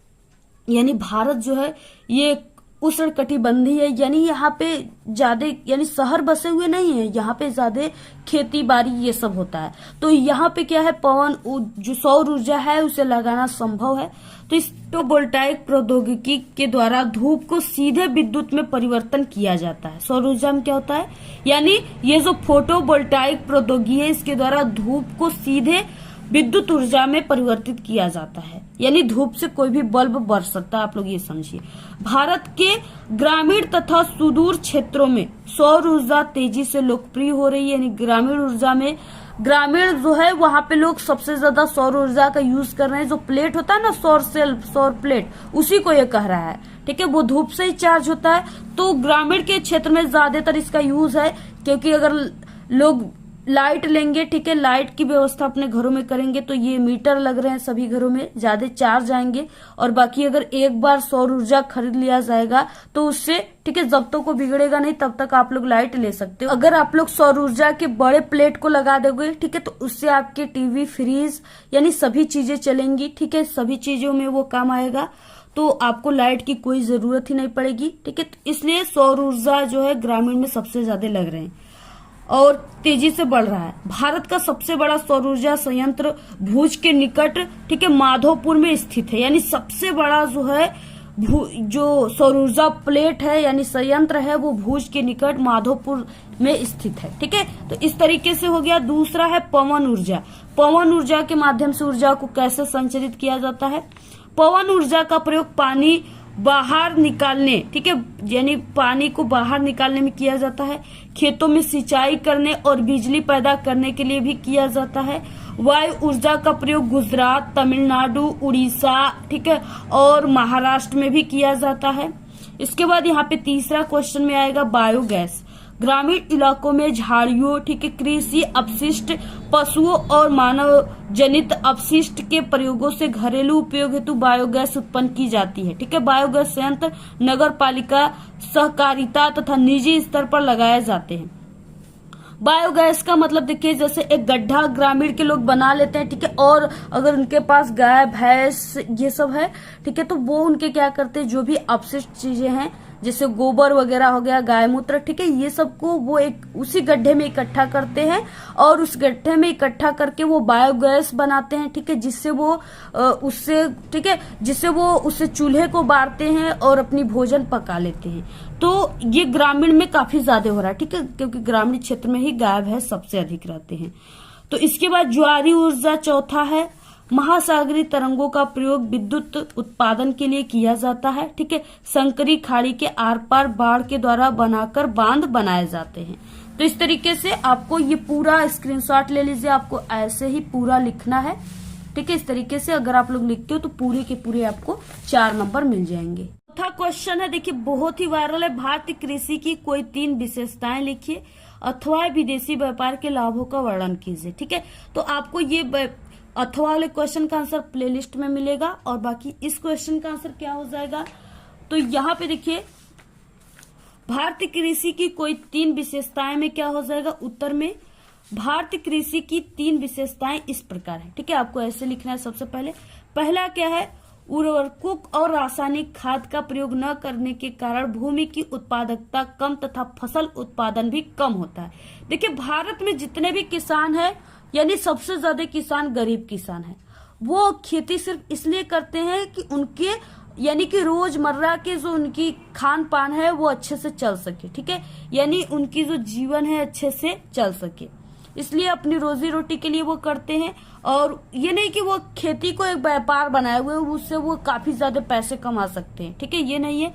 यानी भारत जो है ये उष्णकटिबंधीय है, यानी यहाँ पे ज्यादा यानी शहर बसे हुए नहीं है, यहाँ पे ज्यादा खेती बाड़ी ये सब होता है। तो यहाँ पे क्या है, पवन जो सौर ऊर्जा है उसे लगाना संभव है। तो इस फोटोवोल्टाइक प्रौद्योगिकी के द्वारा धूप को सीधे विद्युत में परिवर्तन किया जाता है। सौर ऊर्जा में क्या होता है, यानी ये जो फोटोवोल्टाइक प्रौद्योगिकी है इसके द्वारा धूप को सीधे विद्युत ऊर्जा में परिवर्तित किया जाता है, यानी धूप से कोई भी बल्ब बर सकता है, आप लोग ये समझिए। भारत के ग्रामीण तथा सुदूर क्षेत्रों में सौर ऊर्जा तेजी से लोकप्रिय हो रही है, यानी ग्रामीण ऊर्जा में, ग्रामीण जो है वहां पे लोग सबसे ज्यादा सौर ऊर्जा का यूज कर रहे हैं। जो प्लेट होता है ना, सौर सेल, सौर प्लेट, उसी को ये कह रहा है, ठीक है, वो धूप से ही चार्ज होता है। तो ग्रामीण के क्षेत्र में ज्यादातर इसका यूज है, क्योंकि अगर लोग लाइट लेंगे, ठीक है, लाइट की व्यवस्था अपने घरों में करेंगे तो ये मीटर लग रहे हैं सभी घरों में, ज्यादा चार्ज आएंगे। और बाकी अगर एक बार सौर ऊर्जा खरीद लिया जाएगा तो उससे, ठीक है, जब तक वो बिगड़ेगा नहीं तब तक आप लोग लाइट ले सकते हो। अगर आप लोग सौर ऊर्जा के बड़े प्लेट को लगा दोगे, ठीक है, तो उससे आपके टीवी, फ्रिज यानी सभी चीजें चलेंगी, ठीक है, सभी चीजों में वो काम आएगा, तो आपको लाइट की कोई जरूरत ही नहीं पड़ेगी, ठीक है। इसलिए सौर ऊर्जा जो है ग्रामीण में सबसे ज्यादा लग रहे हैं और तेजी से बढ़ रहा है। भारत का सबसे बड़ा सौर ऊर्जा संयंत्र भुज के निकट, ठीक है, माधोपुर में स्थित है, यानी सबसे बड़ा जो है जो सौर ऊर्जा प्लेट है यानी संयंत्र है वो भुज के निकट माधोपुर में स्थित है, ठीक है। तो इस तरीके से हो गया। दूसरा है पवन ऊर्जा। पवन ऊर्जा के माध्यम से ऊर्जा को कैसे संचरित किया जाता है। पवन ऊर्जा का प्रयोग पानी बाहर निकालने, ठीक है, यानी पानी को बाहर निकालने में किया जाता है। खेतों में सिंचाई करने और बिजली पैदा करने के लिए भी किया जाता है। वायु ऊर्जा का प्रयोग गुजरात, तमिलनाडु, उड़ीसा, ठीक है, और महाराष्ट्र में भी किया जाता है। इसके बाद यहाँ पे तीसरा क्वेश्चन में आएगा बायोगैस। ग्रामीण इलाकों में झाड़ियों, ठीक है, कृषि अपशिष्ट, पशुओं और मानव जनित अपशिष्ट के प्रयोगों से घरेलू उपयोग हेतु बायोगैस उत्पन्न की जाती है। ठीक है, बायोगैस संयंत्र नगर पालिका, सहकारिता तथा निजी स्तर पर लगाए जाते हैं। बायोगैस का मतलब देखिए, जैसे एक गड्ढा ग्रामीण के लोग बना लेते हैं, ठीक है, और अगर उनके पास गाय भैंस ये सब है, ठीक है, तो वो उनके क्या करते हैं, जो भी अपशिष्ट चीजें हैं जैसे गोबर वगैरह हो गया, गाय मूत्र, ठीक है, ये सबको वो एक उसी गड्ढे में इकट्ठा करते हैं और उस गड्ढे में इकट्ठा करके वो बायोगैस बनाते हैं। ठीक है, जिससे वो उससे, ठीक है, जिससे वो उससे चूल्हे को बारते हैं और अपनी भोजन पका लेते हैं। तो ये ग्रामीण में काफी ज्यादा हो रहा है, ठीक है, क्योंकि ग्रामीण क्षेत्र में ही गाय भैंस सबसे अधिक रहते हैं। तो इसके बाद ज्वारी ऊर्जा चौथा है। महासागरीय तरंगों का प्रयोग विद्युत उत्पादन के लिए किया जाता है। ठीक है, संकरी खाड़ी के आर पार बाढ़ के द्वारा बनाकर बांध बनाए जाते हैं। तो इस तरीके से आपको ये पूरा स्क्रीनशॉट ले लीजिए, आपको ऐसे ही पूरा लिखना है। ठीक है, इस तरीके से अगर आप लोग लिखते हो तो पूरे के पूरे आपको 4 नंबर मिल जाएंगे। चौथा क्वेश्चन है, देखिए बहुत ही वायरल है, भारतीय कृषि की कोई 3 विशेषताएं लिखिए अथवा विदेशी व्यापार के लाभों का वर्णन कीजिए। ठीक है, तो आपको ये अथवा वाले क्वेश्चन का आंसर प्लेलिस्ट में मिलेगा और बाकी इस क्वेश्चन का आंसर क्या हो जाएगा, तो यहाँ पे देखिए भारतीय कृषि की कोई 3 विशेषताएं में क्या हो जाएगा, उत्तर में भारतीय कृषि की 3 विशेषताएं इस प्रकार है। ठीक है, आपको ऐसे लिखना है। सबसे पहला क्या है, उर्वरकों और रासायनिक खाद का प्रयोग न करने के कारण भूमि की उत्पादकता कम तथा फसल उत्पादन भी कम होता है। देखिए भारत में जितने भी किसान हैं, यानी सबसे ज्यादा किसान गरीब किसान है। वो खेती सिर्फ इसलिए करते हैं कि उनके यानी कि रोजमर्रा के जो उनकी खान पान है वो अच्छे से चल सके। ठीक है, यानी उनकी जो जीवन है अच्छे से चल सके, इसलिए अपनी रोजी रोटी के लिए वो करते हैं। और ये नहीं कि वो खेती को एक व्यापार बनाए हुए उससे वो काफी ज्यादा पैसे कमा सकते हैं। ठीक है, ये नहीं है।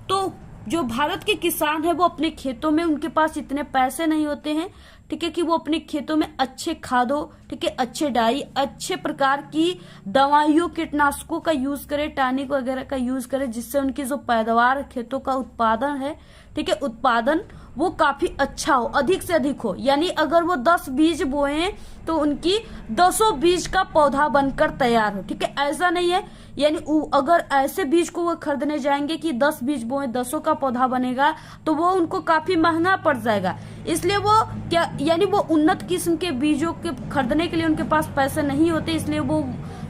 तो जो भारत के किसान है वो अपने खेतों में, उनके पास इतने पैसे नहीं होते हैं, ठीक है, कि वो अपने खेतों में अच्छे खादों, ठीक है, अच्छे डाई, अच्छे प्रकार की दवाइयों, कीटनाशकों का यूज करे, टॉनिक वगैरह का यूज करे, जिससे उनकी जो पैदावार खेतों का उत्पादन है, ठीक है, उत्पादन वो काफी अच्छा हो, अधिक से अधिक हो। यानी अगर वो 10 बीज बोए तो उनकी 10 बीज का पौधा बनकर तैयार हो। ठीक है, ऐसा नहीं है, यानी अगर ऐसे बीज को वो खरीदने जाएंगे कि 10 बीज बोए 10 का पौधा बनेगा तो वो उनको काफी महंगा पड़ जाएगा। इसलिए वो क्या, यानी वो उन्नत किस्म के बीजों के खरीदने के लिए उनके पास पैसे नहीं होते, इसलिए वो,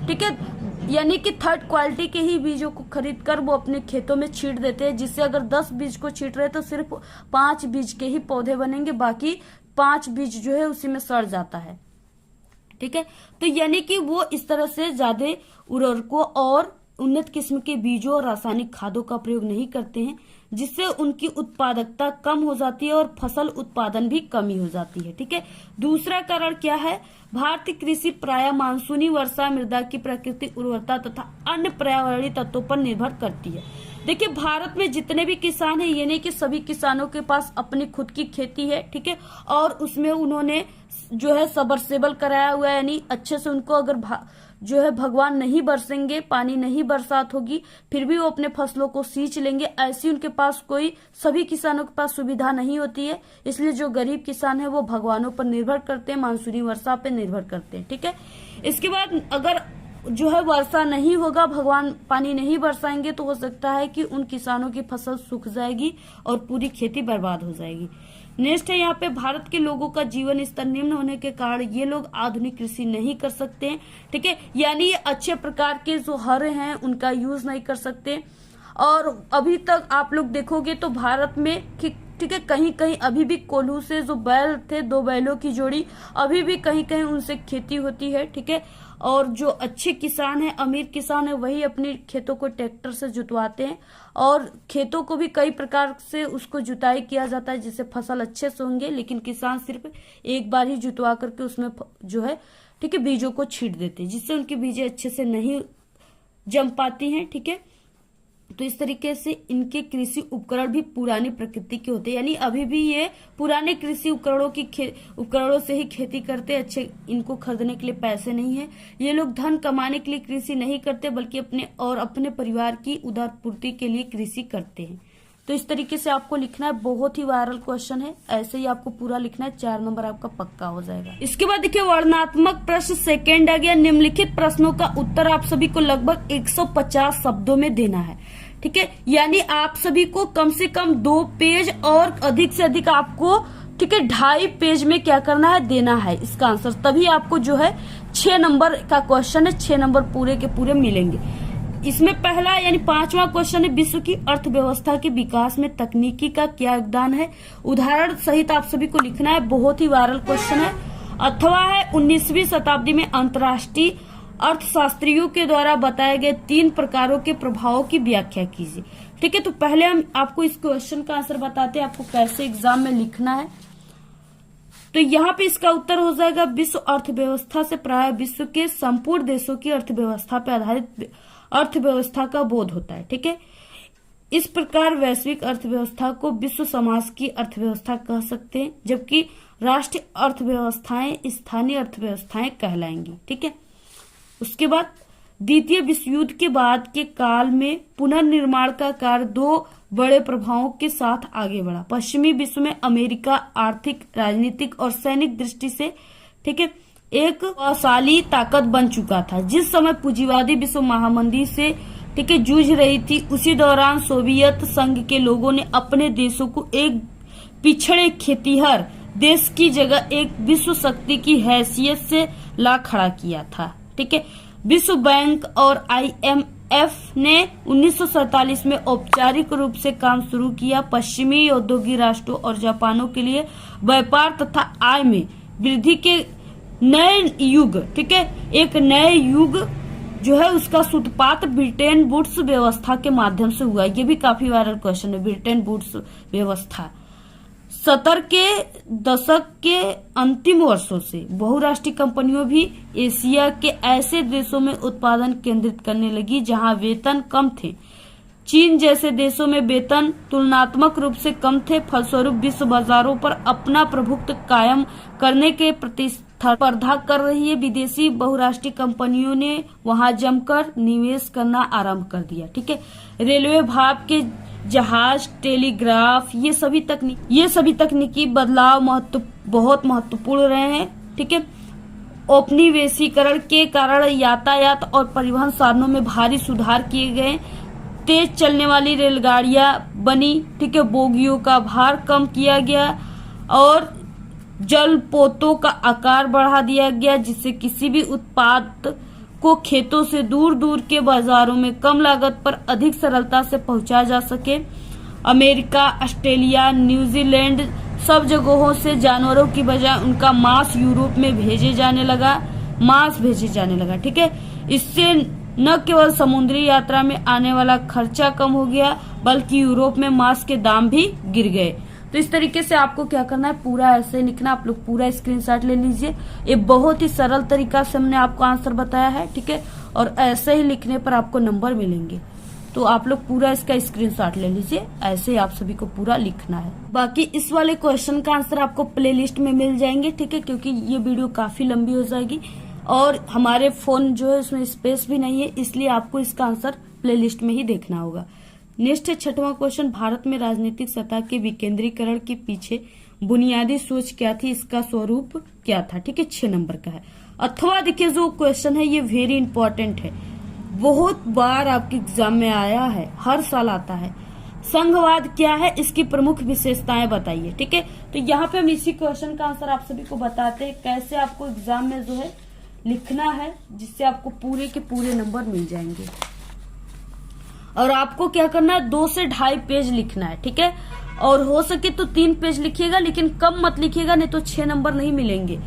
ठीक है, यानी कि 3rd क्वालिटी के ही बीजों को खरीद कर वो अपने खेतों में छींट देते हैं, जिससे अगर 10 बीज को छींट रहे तो सिर्फ 5 बीज के ही पौधे बनेंगे, बाकी 5 बीज जो है उसी में सड़ जाता है। ठीक है, तो यानी कि वो इस तरह से ज्यादा उर्वरकों और उन्नत किस्म के बीजों और रासायनिक खादों का प्रयोग नहीं करते हैं, जिससे उनकी उत्पादकता कम हो जाती है और फसल उत्पादन भी कमी हो जाती है। ठीक है, दूसरा कारण क्या है, भारतीय कृषि प्रायः मानसूनी वर्षा, मृदा की प्राकृतिक उर्वरता तथा अन्य पर्यावरणीय तत्वों पर निर्भर करती है। देखिए भारत में जितने भी किसान हैं, ये नहीं कि सभी किसानों के पास अपनी खुद की खेती है। ठीक है, और उसमें उन्होंने जो है सबमर्सिबल कराया हुआ है, यानी अच्छे से उनको अगर जो है भगवान नहीं बरसेंगे, पानी नहीं बरसात होगी, फिर भी वो अपने फसलों को सींच लेंगे, ऐसी उनके पास कोई, सभी किसानों के पास सुविधा नहीं होती है। इसलिए जो गरीब किसान है वो भगवानों पर निर्भर करते हैं, मानसूनी वर्षा पर निर्भर करते हैं। ठीक है, इसके बाद अगर जो है वर्षा नहीं होगा, भगवान पानी नहीं बरसाएंगे, तो हो सकता है कि उन किसानों की फसल सूख जाएगी और पूरी खेती बर्बाद हो जाएगी। नेक्स्ट है यहाँ पे, भारत के लोगों का जीवन स्तर निम्न होने के कारण ये लोग आधुनिक कृषि नहीं कर सकते हैं। ठीक है, यानी ये अच्छे प्रकार के जो हर हैं उनका यूज नहीं कर सकते। और अभी तक आप लोग देखोगे तो भारत में, ठीक है, कहीं कहीं अभी भी कोल्हू से जो बैल थे, 2 बैलों की जोड़ी, अभी भी कहीं कहीं उनसे खेती होती है। ठीक है, और जो अच्छे किसान हैं, अमीर किसान है, वही अपने खेतों को ट्रैक्टर से जुतवाते हैं और खेतों को भी कई प्रकार से उसको जुताई किया जाता है, जिससे फसल अच्छे से होंगे। लेकिन किसान सिर्फ एक बार ही जुतवा करके उसमें जो है, ठीक है, बीजों को छींट देते हैं, जिससे उनकी बीजें अच्छे से नहीं जम पाती हैं। ठीक है, तो इस तरीके से इनके कृषि उपकरण भी पुरानी प्रकृति के होते हैं, यानी अभी भी ये पुराने कृषि उपकरणों से ही खेती करते, अच्छे इनको खरीदने के लिए पैसे नहीं है। ये लोग धन कमाने के लिए कृषि नहीं करते, बल्कि अपने और अपने परिवार की उदारपूर्ति के लिए कृषि करते हैं। तो इस तरीके से आपको लिखना है, बहुत ही वायरल क्वेश्चन है, ऐसे ही आपको पूरा लिखना है, 4 नंबर आपका पक्का हो जाएगा। इसके बाद देखिए वर्णनात्मक प्रश्न सेकेंड आ गया। निम्नलिखित प्रश्नों का उत्तर आप सभी को लगभग 150 शब्दों में देना है, ठीक है। यानी आप सभी को कम से कम 2 पेज और अधिक से अधिक आपको, ठीक है, 2.5 पेज में क्या करना है, देना है इसका आंसर, तभी आपको जो है 6 नंबर का क्वेश्चन है, 6 नंबर पूरे के पूरे मिलेंगे। इसमें पहला यानी 5वां क्वेश्चन है, विश्व की अर्थव्यवस्था के विकास में तकनीकी का क्या योगदान है। उदाहरण सहित आप सभी को लिखना है, बहुत ही वायरल क्वेश्चन है। अथवा है 19वीं शताब्दी में अंतर्राष्ट्रीय अर्थशास्त्रियों के द्वारा बताए गए 3 प्रकारों के प्रभावों की व्याख्या कीजिए, ठीक है। तो पहले हम आपको इस क्वेश्चन का आंसर बताते हैं, आपको कैसे एग्जाम में लिखना है। तो यहाँ पे इसका उत्तर हो जाएगा, विश्व अर्थव्यवस्था से प्राय विश्व के संपूर्ण देशों की अर्थव्यवस्था पर आधारित अर्थव्यवस्था का बोध होता है, ठीक है। इस प्रकार वैश्विक अर्थव्यवस्था को विश्व समाज की अर्थव्यवस्था कह सकते हैं, जबकि राष्ट्रीय अर्थव्यवस्थाएं स्थानीय अर्थव्यवस्थाएं कहलाएंगी, ठीक है। उसके बाद द्वितीय विश्व युद्ध के बाद के काल में पुनर्निर्माण का कार्य 2 बड़े प्रभावों के साथ आगे बढ़ा। पश्चिमी विश्व में अमेरिका आर्थिक, राजनीतिक और सैनिक दृष्टि से, ठीक है, एक बलशाली ताकत बन चुका था। जिस समय पूंजीवादी विश्व महामंदी से, ठीक है, जूझ रही थी, उसी दौरान सोवियत संघ के लोगों ने अपने देशों को एक पिछड़े खेतीहर देश की जगह एक विश्व शक्ति की हैसियत से ला खड़ा किया था, ठीक है। विश्व बैंक और IMF ने 1947 में औपचारिक रूप से काम शुरू किया। पश्चिमी औद्योगिक राष्ट्रों और जापानों के लिए व्यापार तथा आय में वृद्धि के नए युग, ठीक है, एक नए युग जो है उसका सूत्रपात ब्रिटेन वुड्स व्यवस्था के माध्यम से हुआ। ये भी काफी वायरल क्वेश्चन है, ब्रिटेन वुड्स व्यवस्था। 70 के दशक के अंतिम वर्षों से बहुराष्ट्रीय कंपनियों भी एशिया के ऐसे देशों में उत्पादन केंद्रित करने लगी जहां वेतन कम थे। चीन जैसे देशों में वेतन तुलनात्मक रूप से कम थे। फलस्वरूप विश्व बाजारों पर अपना प्रभुत्व कायम करने के प्रतिस्पर्धा कर रही है विदेशी बहुराष्ट्रीय कंपनियों ने वहां जमकर निवेश करना आरंभ कर दिया, ठीक है। रेलवे, भाप के जहाज, टेलीग्राफ, ये सभी तकनीकी बदलाव बहुत महत्वपूर्ण रहे हैं, ठीक है। औपनिवेशीकरण के कारण यातायात और परिवहन साधनों में भारी सुधार किए गए। तेज चलने वाली रेलगाड़ियां बनी, ठीक है, बोगियों का भार कम किया गया और जलपोतों का आकार बढ़ा दिया गया, जिससे किसी भी उत्पाद को खेतों से दूर दूर के बाजारों में कम लागत पर अधिक सरलता से पहुंचाया जा सके। अमेरिका, ऑस्ट्रेलिया, न्यूजीलैंड सब जगहों से जानवरों की बजाय उनका मांस यूरोप में भेजे जाने लगा, ठीक है। इससे न केवल समुद्री यात्रा में आने वाला खर्चा कम हो गया, बल्कि यूरोप में मांस के दाम भी गिर गए। तो इस तरीके से आपको क्या करना है, पूरा ऐसे लिखना। आप लोग पूरा स्क्रीनशॉट ले लीजिए। ये बहुत ही सरल तरीका से हमने आपको आंसर बताया है, ठीक है, और ऐसे ही लिखने पर आपको नंबर मिलेंगे। तो आप लोग पूरा इसका स्क्रीनशॉट ले लीजिए, ऐसे ही आप सभी को पूरा लिखना है। बाकी इस वाले क्वेश्चन का आंसर आपको प्लेलिस्ट में मिल जाएंगे, ठीक है, क्योंकि ये वीडियो काफी लंबी हो जाएगी और हमारे फोन जो है उसमें स्पेस भी नहीं है, इसलिए आपको इसका आंसर प्लेलिस्ट में ही देखना होगा। नेक्स्ट है 6वां क्वेश्चन, भारत में राजनीतिक सत्ता के विकेंद्रीकरण के पीछे बुनियादी सोच क्या थी, इसका स्वरूप क्या था, ठीक है, 6 नंबर का है। अथवा देखिए जो क्वेश्चन है ये वेरी इंपॉर्टेंट है, बहुत बार आपके एग्जाम में आया है, हर साल आता है। संघवाद क्या है, इसकी प्रमुख विशेषताएं बताइए, ठीक है। तो यहाँ पे हम इसी क्वेश्चन का आंसर आप सभी को बताते हैं, कैसे आपको एग्जाम में जो है लिखना है, जिससे आपको पूरे के पूरे नंबर मिल जाएंगे। और आपको क्या करना है, 2 से 2.5 पेज लिखना है, ठीक है, और हो सके तो 3 पेज लिखिएगा, लेकिन कम मत लिखिएगा, नहीं तो 6 नंबर नहीं मिलेंगे।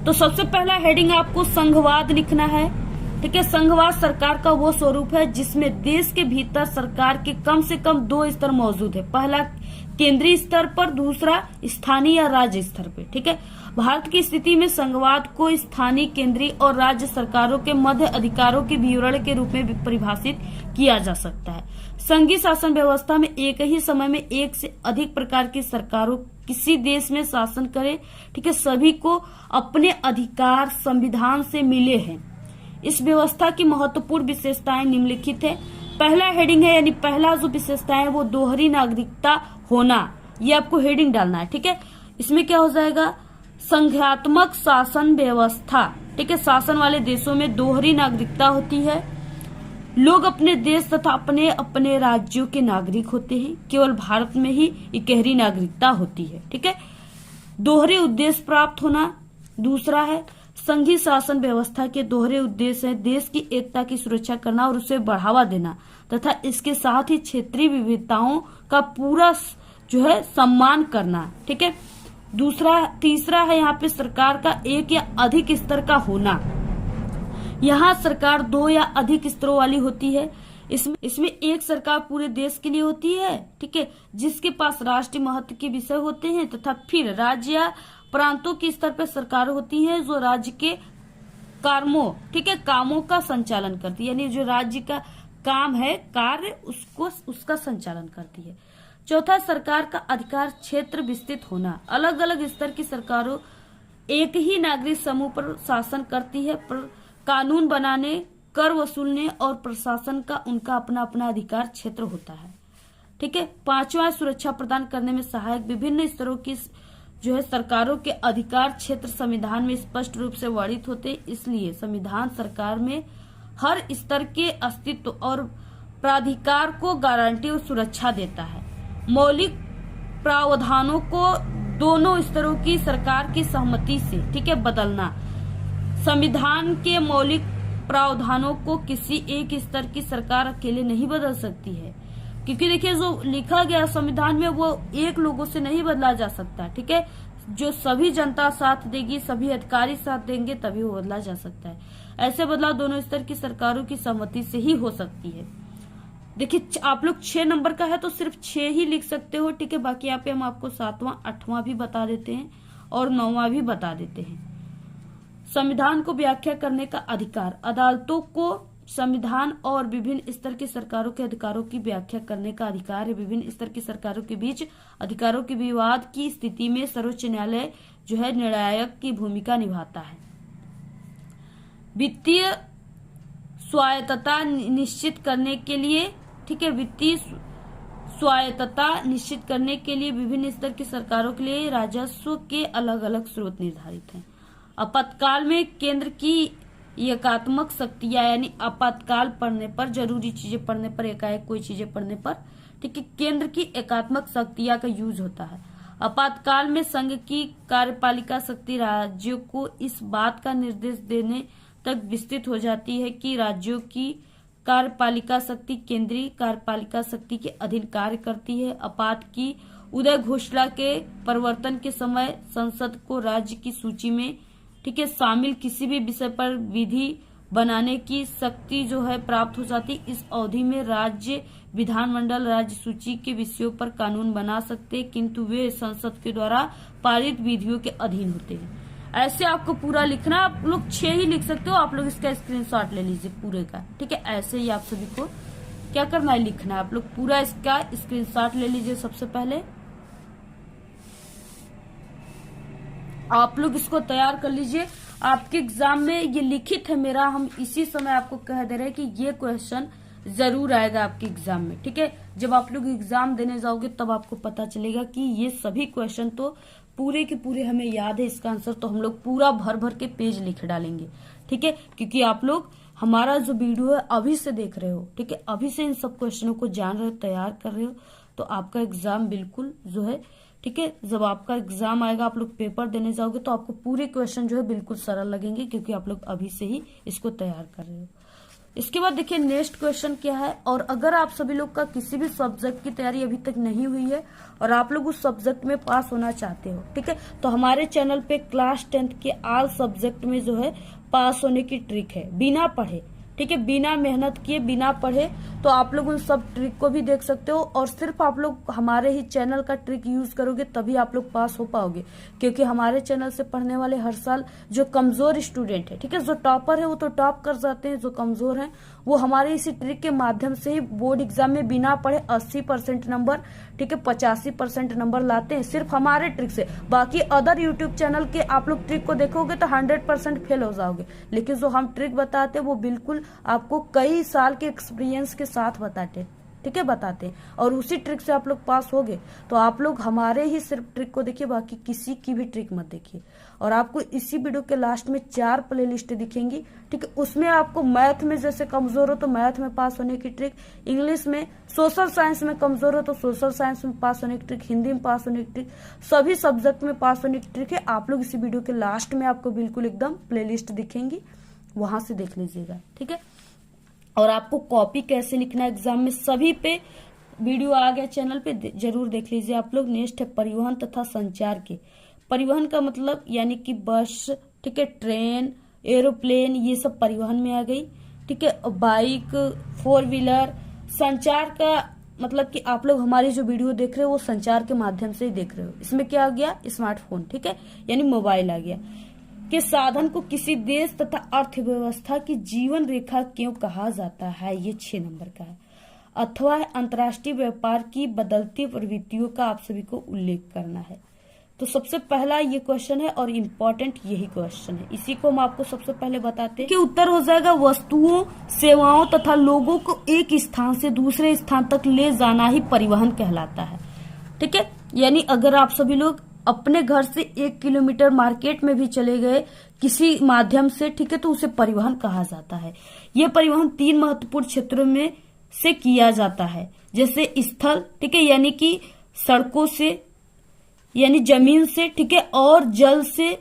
तो सबसे पहला हेडिंग आपको संघवाद लिखना है, ठीक है। संघवाद सरकार का वो स्वरूप है जिसमें देश के भीतर सरकार के कम से कम 2 स्तर मौजूद है, पहला केंद्रीय स्तर पर, दूसरा स्थानीय या राज्य स्तर पे, ठीक है। भारत की स्थिति में संघवाद को स्थानीय, केंद्रीय और राज्य सरकारों के मध्य अधिकारों के विवरण के रूप में परिभाषित किया जा सकता है। संघीय शासन व्यवस्था में एक ही समय में एक से अधिक प्रकार की सरकारों किसी देश में शासन करे, ठीक है, सभी को अपने अधिकार संविधान से मिले हैं। इस व्यवस्था की महत्वपूर्ण विशेषताएं निम्नलिखित है। पहला हेडिंग है, यानी पहला जो विशेषता है वो दोहरी नागरिकता होना, ये आपको हेडिंग डालना है। ठीक है, इसमें क्या हो जाएगा, संघात्मक शासन व्यवस्था। ठीक है, शासन वाले देशों में दोहरी नागरिकता होती है। लोग अपने देश तथा अपने अपने राज्यों के नागरिक होते हैं, केवल भारत में ही इकहरी नागरिकता होती है। ठीक है, दोहरे उद्देश्य प्राप्त होना दूसरा है। संघीय शासन व्यवस्था के दोहरे उद्देश्य है देश की एकता की सुरक्षा करना और उसे बढ़ावा देना तथा इसके साथ ही क्षेत्रीय विविधताओं का पूरा जो है सम्मान करना। ठीक है, तीसरा है यहाँ पे सरकार का एक या अधिक स्तर का होना। यहाँ सरकार 2 या अधिक स्तरों वाली होती है। इसमें एक सरकार पूरे देश के लिए होती है। ठीक है, जिसके पास राष्ट्रीय महत्व के विषय होते हैं, तथा फिर राज्य या प्रांतों के स्तर पर सरकार होती है जो राज्य के कामों का संचालन करती है, यानी जो राज्य का काम है, कार्य, उसका संचालन करती है। चौथा, सरकार का अधिकार क्षेत्र विस्तृत होना। अलग अलग स्तर की सरकारों एक ही नागरिक समूह पर शासन करती है, पर कानून बनाने, कर वसूलने और प्रशासन का उनका अपना अपना अधिकार क्षेत्र होता है। ठीक है, पांचवा, सुरक्षा प्रदान करने में सहायक विभिन्न स्तरों की जो है सरकारों के अधिकार क्षेत्र संविधान में स्पष्ट रूप से वर्णित होते, इसलिए संविधान सरकार में हर स्तर के अस्तित्व और प्राधिकार को गारंटी और सुरक्षा देता है। मौलिक प्रावधानों को दोनों स्तरों की सरकार की सहमति से, ठीक है, बदलना। संविधान के मौलिक प्रावधानों को किसी एक स्तर की सरकार अकेले नहीं बदल सकती है, क्योंकि देखिए जो लिखा गया संविधान में वो एक लोगों से नहीं बदला जा सकता। ठीक है, जो सभी जनता साथ देगी, सभी अधिकारी साथ देंगे, तभी वो बदला जा सकता है। ऐसे बदलाव दोनों स्तर की सरकारों की सहमति से ही हो सकती है। देखिए आप लोग 6 नंबर का है तो सिर्फ 6 ही लिख सकते हो। ठीक है, बाकी यहाँ पे हम आपको 7वां 8वां भी बता देते हैं और 9वां भी बता देते हैं। संविधान को व्याख्या करने का अधिकार। अदालतों को संविधान और विभिन्न स्तर की सरकारों के अधिकारों की व्याख्या करने का अधिकार है। विभिन्न स्तर की सरकारों के बीच अधिकारों के विवाद की स्थिति में सर्वोच्च न्यायालय जो है निर्णायक की भूमिका निभाता है। वित्तीय स्वायत्तता निश्चित करने के लिए, ठीक है, वित्तीय स्वायत्तता निश्चित करने के लिए विभिन्न स्तर की सरकारों के लिए राजस्व के अलग अलग स्रोत निर्धारित हैं। आपातकाल में केंद्र की एकात्मक शक्तियां, यानी आपातकाल पड़ने पर, जरूरी चीजें पड़ने पर, एकाएक कोई चीजें पड़ने पर, ठीक है, केंद्र की एकात्मक शक्तियां का यूज होता है। आपातकाल में संघ की कार्यपालिका शक्ति राज्यों को इस बात का निर्देश देने तक विस्तृत हो जाती है कि राज्यों की कार्यपालिका शक्ति केंद्रीय कार्यपालिका शक्ति के अधीन कार्य करती है। आपात की उदय घोषणा के परिवर्तन के समय संसद को राज्य की सूची में, ठीक है, शामिल किसी भी विषय पर विधि बनाने की शक्ति जो है प्राप्त हो जाती। इस अवधि में राज्य विधानमंडल राज्य सूची के विषयों पर कानून बना सकते, किंतु वे संसद के द्वारा पारित विधियों के अधीन होते हैं। ऐसे आपको पूरा लिखना, आप लोग 6 ही लिख सकते हो, आप लोग इसका स्क्रीनशॉट ले लीजिए पूरे का। ठीक है, ऐसे ही आप सभी को क्या करना है, लिखना है। आप लोग पूरा इसका स्क्रीनशॉट ले लीजिए। सबसे पहले आप लोग इसको तैयार कर लीजिए। आपके एग्जाम में ये लिखित है मेरा, हम इसी समय आपको कह दे रहे हैं कि ये क्वेश्चन जरूर आएगा आपके एग्जाम में। ठीक है, जब आप लोग एग्जाम देने जाओगे तब आपको पता चलेगा कि ये सभी क्वेश्चन तो पूरे के पूरे हमें याद है। इसका आंसर तो हम लोग पूरा भर भर के पेज लिख डालेंगे। ठीक है, क्योंकि आप लोग हमारा जो वीडियो है अभी से देख रहे हो, ठीक है, अभी से इन सब क्वेश्चनों को जान रहे हो, तैयार कर रहे हो, तो आपका एग्जाम बिल्कुल जो है, ठीक है, जब आपका एग्जाम आएगा, आप लोग पेपर देने जाओगे तो आपको पूरे क्वेश्चन जो है बिल्कुल सरल लगेंगे, क्योंकि आप लोग अभी से ही इसको तैयार कर रहे हो। इसके बाद देखिए नेक्स्ट क्वेश्चन क्या है। और अगर आप सभी लोग का किसी भी सब्जेक्ट की तैयारी अभी तक नहीं हुई है और आप लोग उस सब्जेक्ट में पास होना चाहते हो, ठीक है, तो हमारे चैनल पे क्लास 10th के ऑल सब्जेक्ट में जो है पास होने की ट्रिक है, बिना पढ़े, ठीक है, बिना मेहनत किए, बिना पढ़े, तो आप लोग उन सब ट्रिक को भी देख सकते हो। और सिर्फ आप लोग हमारे ही चैनल का ट्रिक यूज करोगे तभी आप लोग पास हो पाओगे, क्योंकि हमारे चैनल से पढ़ने वाले हर साल जो कमजोर स्टूडेंट है, ठीक है, जो टॉपर है वो तो टॉप कर जाते हैं, जो कमजोर है वो हमारे इसी ट्रिक के माध्यम से ही बोर्ड एग्जाम में बिना पढ़े 80% नंबर, ठीक है, 85% नंबर लाते हैं, सिर्फ हमारे ट्रिक से। बाकी अदर यूट्यूब चैनल के आप लोग ट्रिक को देखोगे तो 100% फेल हो जाओगे, लेकिन जो हम ट्रिक बताते हैं वो बिल्कुल आपको कई साल के एक्सपीरियंस के साथ बताते, ठीक है, बताते हैं। और उसी ट्रिक से आप लोग पास हो गए तो आप लोग हमारे ही सिर्फ ट्रिक को देखिए, बाकी किसी की भी ट्रिक मत देखिए। और आपको इसी वीडियो के लास्ट में 4 प्लेलिस्ट दिखेंगी, ठीक है। उसमें आपको मैथ में जैसे कमजोर हो तो मैथ में पास होने की ट्रिक, इंग्लिश में, सोशल साइंस में कमजोर हो तो सोशल साइंस में पास होने की ट्रिक, हिंदी में पास होने की ट्रिक, सभी सब्जेक्ट में पास होने की ट्रिक है। आप लोग इसी वीडियो के लास्ट में आपको बिल्कुल एकदम प्लेलिस्ट दिखेंगी, वहां से देख लीजिएगा, ठीक है। और आपको कॉपी कैसे लिखना है एग्जाम में, सभी पे वीडियो आ गया चैनल पे, जरूर देख लीजिए आप लोग। नेक्स्ट है परिवहन तथा संचार के। परिवहन का मतलब यानी कि बस, ठीक है, ट्रेन, एरोप्लेन, ये सब परिवहन में आ गई, ठीक है। Bike, 4 wheeler. संचार का मतलब कि आप लोग हमारी जो वीडियो देख रहे हो वो संचार के माध्यम से ही देख रहे हो। इसमें क्या आ गया, स्मार्टफोन, ठीक है, यानी मोबाइल आ गया। के साधन को किसी देश तथा अर्थव्यवस्था की जीवन रेखा क्यों कहा जाता है, ये 6 नंबर का है। अथवा अंतर्राष्ट्रीय व्यापार की बदलती प्रवृत्तियों का आप सभी को उल्लेख करना है। तो सबसे पहला ये क्वेश्चन है और इम्पोर्टेंट यही क्वेश्चन है, इसी को हम आपको सबसे पहले बताते हैं कि उत्तर हो जाएगा वस्तुओं, सेवाओं तथा लोगों को एक स्थान से दूसरे स्थान तक ले जाना ही परिवहन कहलाता है, ठीक है। यानी अगर आप सभी लोग अपने घर से 1 किलोमीटर मार्केट में भी चले गए किसी माध्यम से, ठीक है, तो उसे परिवहन कहा जाता है। यह परिवहन 3 महत्वपूर्ण क्षेत्रों में से किया जाता है, जैसे स्थल, ठीक है, यानी कि सड़कों से, यानी जमीन से, ठीक है, और जल से,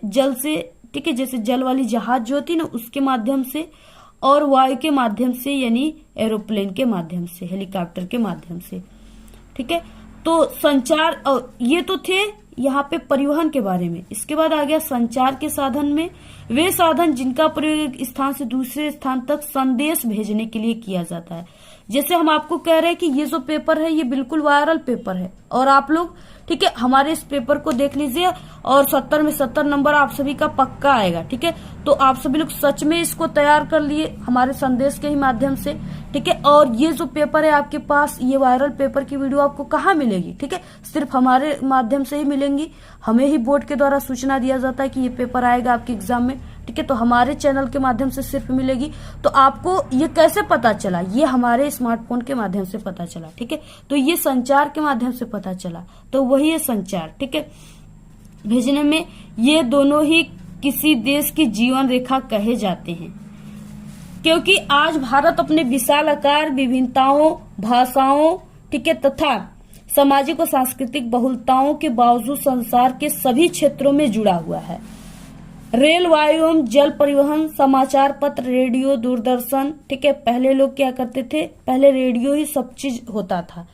ठीक है, जैसे जल वाली जहाज जो होती है ना उसके माध्यम से, और वायु के माध्यम से यानी एरोप्लेन के माध्यम से, हेलीकॉप्टर के माध्यम से, ठीक है। तो संचार, और ये तो थे यहाँ पे परिवहन के बारे में। इसके बाद आ गया संचार के साधन में, वे साधन जिनका प्रयोग एक स्थान से दूसरे स्थान तक संदेश भेजने के लिए किया जाता है। जैसे हम आपको कह रहे हैं कि ये जो पेपर है ये बिल्कुल वायरल पेपर है, और आप लोग, ठीक है, हमारे इस पेपर को देख लीजिए और 70 में 70 नंबर आप सभी का पक्का आएगा, ठीक है। तो आप सभी लोग सच में इसको तैयार कर लिए हमारे संदेश के ही माध्यम से, ठीक है। और ये जो पेपर है आपके पास, ये वायरल पेपर की वीडियो आपको कहाँ मिलेगी, ठीक है, सिर्फ हमारे माध्यम से ही मिलेंगी। हमें ही बोर्ड के द्वारा सूचना दिया जाता है कि ये पेपर आएगा आपके एग्जाम में, ठीक है। तो हमारे चैनल के माध्यम से सिर्फ मिलेगी। तो आपको ये कैसे पता चला, ये हमारे स्मार्टफोन के माध्यम से पता चला, ठीक है। तो ये संचार के माध्यम से पता चला, तो वही है संचार, ठीक है। भेजने में ये दोनों ही किसी देश की जीवन रेखा कहे जाते हैं, क्योंकि आज भारत अपने विशाल आकार, विभिन्नताओं, भाषाओं, ठीक है, तथा सामाजिक और सांस्कृतिक बहुलताओं के बावजूद संसार के सभी क्षेत्रों में जुड़ा हुआ है। रेल, वायु एवं जल परिवहन, समाचार पत्र, रेडियो, दूरदर्शन, ठीक है। पहले लोग क्या करते थे, पहले रेडियो ही सब चीज होता था।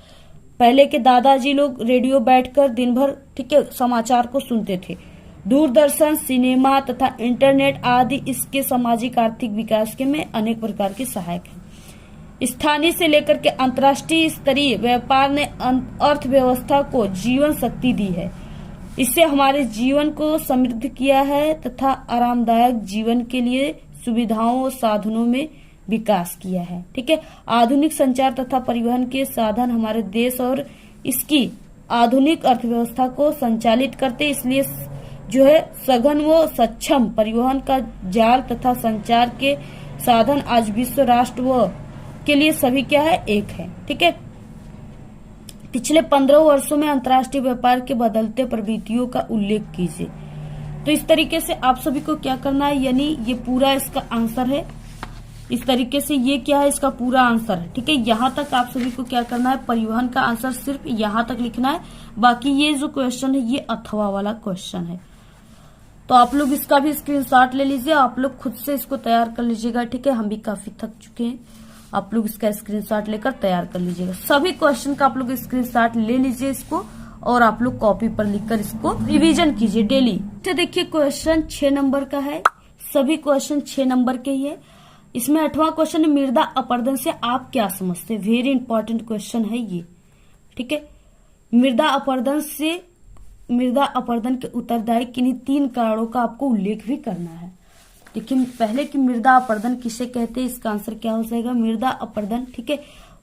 पहले के दादाजी लोग रेडियो बैठकर दिन भर, ठीक है, समाचार को सुनते थे। दूरदर्शन, सिनेमा तथा इंटरनेट आदि इसके सामाजिक आर्थिक विकास के में अनेक प्रकार के सहायक हैं। स्थानीय से लेकर के अंतर्राष्ट्रीय स्तरीय व्यापार ने अर्थव्यवस्था को जीवन शक्ति दी है। इससे हमारे जीवन को समृद्ध किया है तथा आरामदायक जीवन के लिए सुविधाओं और साधनों में विकास किया है, ठीक है। आधुनिक संचार तथा परिवहन के साधन हमारे देश और इसकी आधुनिक अर्थव्यवस्था को संचालित करते, इसलिए जो है सघन व सक्षम परिवहन का जाल तथा संचार के साधन आज विश्व राष्ट्र व के लिए सभी क्या है, एक है, ठीक है। पिछले 15 वर्षों में अंतर्राष्ट्रीय व्यापार के बदलते प्रवृत्तियों का उल्लेख कीजिए। तो इस तरीके से आप सभी को क्या करना है, यानी ये पूरा इसका आंसर है, इस तरीके से ये क्या है, इसका पूरा आंसर है, ठीक है। यहाँ तक आप सभी को क्या करना है, परिवहन का आंसर सिर्फ यहाँ तक लिखना है। बाकी ये जो क्वेश्चन है ये अथवा वाला क्वेश्चन है, तो आप लोग इसका भी स्क्रीनशॉट ले लीजिए, आप लोग खुद से इसको तैयार कर लीजिएगा, ठीक है। हम भी काफी थक चुके हैं, आप लोग इसका स्क्रीनशॉट लेकर तैयार कर लीजिएगा। सभी क्वेश्चन का आप लोग स्क्रीनशॉट ले लीजिए इसको, और आप लोग कॉपी पर लिखकर इसको रिवीजन कीजिए डेली। तो देखिए क्वेश्चन 6 नंबर का है, सभी क्वेश्चन 6 नंबर के ही है। इसमें 8वां क्वेश्चन है, मृदा अपरदन से आप क्या समझते हैं। वेरी इंपॉर्टेंट क्वेश्चन है ये, ठीक है। मृदा अपरदन के उत्तरदायी किन्हीं 3 कारणों का आपको उल्लेख भी करना है। देखिए पहले कि मृदा अपरदन किसे कहते हैं, इसका आंसर क्या हो जाएगा, मृदा अपरदन, ठीक है।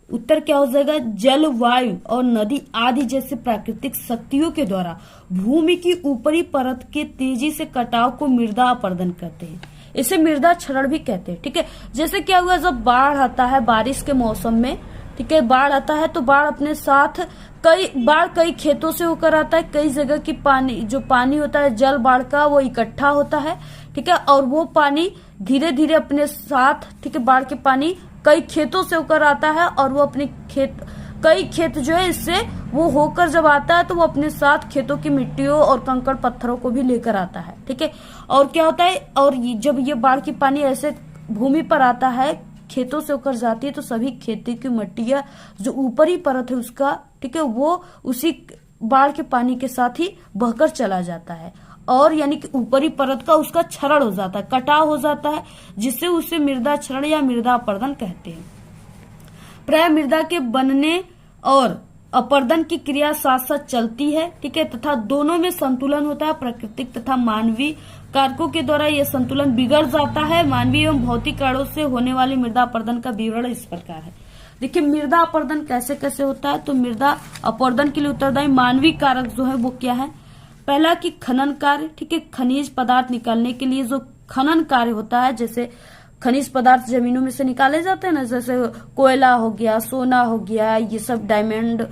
उत्तर क्या हो जाएगा, जल, वायु और नदी आदि जैसे प्राकृतिक शक्तियों के द्वारा भूमि की ऊपरी परत के तेजी से कटाव को मृदा अपरदन कहते हैं। इसे मृदा क्षरण भी कहते हैं। ठीक है, जैसे क्या हुआ, जब बाढ़ आता है बारिश के मौसम में, ठीक है, बाढ़ आता है तो बाढ़ अपने साथ कई खेतों से होकर आता है, कई जगह की पानी होता है जल बाढ़ का वो इकट्ठा होता है। ठीक है, और वो पानी धीरे धीरे अपने साथ, ठीक है, बाढ़ के पानी कई खेतों से होकर आता है और वो अपने कई खेत जो है इससे वो होकर जब आता है तो वो अपने साथ खेतों की मिट्टियों और कंकड़ पत्थरों को भी लेकर आता है। ठीक है, और क्या होता है, और जब ये बाढ़ की पानी ऐसे भूमि पर आता है, खेतों से होकर जाती है, तो सभी खेती की मिट्टियां जो ऊपरी परत है उसका, ठीक है, वो उसी बाढ़ के पानी के साथ ही बहकर चला जाता है, और यानी कि ऊपरी परत का उसका क्षरण हो जाता है, कटाव हो जाता है, जिससे उसे मृदा क्षरण या मृदा अपरदन कहते हैं। प्राय मृदा के बनने और अपरदन की क्रिया साथ साथ चलती है। ठीक है, तथा दोनों में संतुलन होता है। प्राकृतिक तथा मानवीय कारकों के द्वारा यह संतुलन बिगड़ जाता है। मानवीय एवं भौतिक कारणों से होने वाली मृदा अपरदन का विवरण इस प्रकार है। देखिए, मृदा अपरदन कैसे कैसे होता है, तो मृदा अपरदन के लिए उत्तरदायी मानवीय कारक जो है वो क्या है। पहला कि खनन कार्य, ठीक है, खनिज पदार्थ निकालने के लिए जो खनन कार्य होता है, जैसे खनिज पदार्थ जमीनों में से निकाले जाते हैं ना, जैसे कोयला हो गया, सोना हो गया, ये सब डायमंड,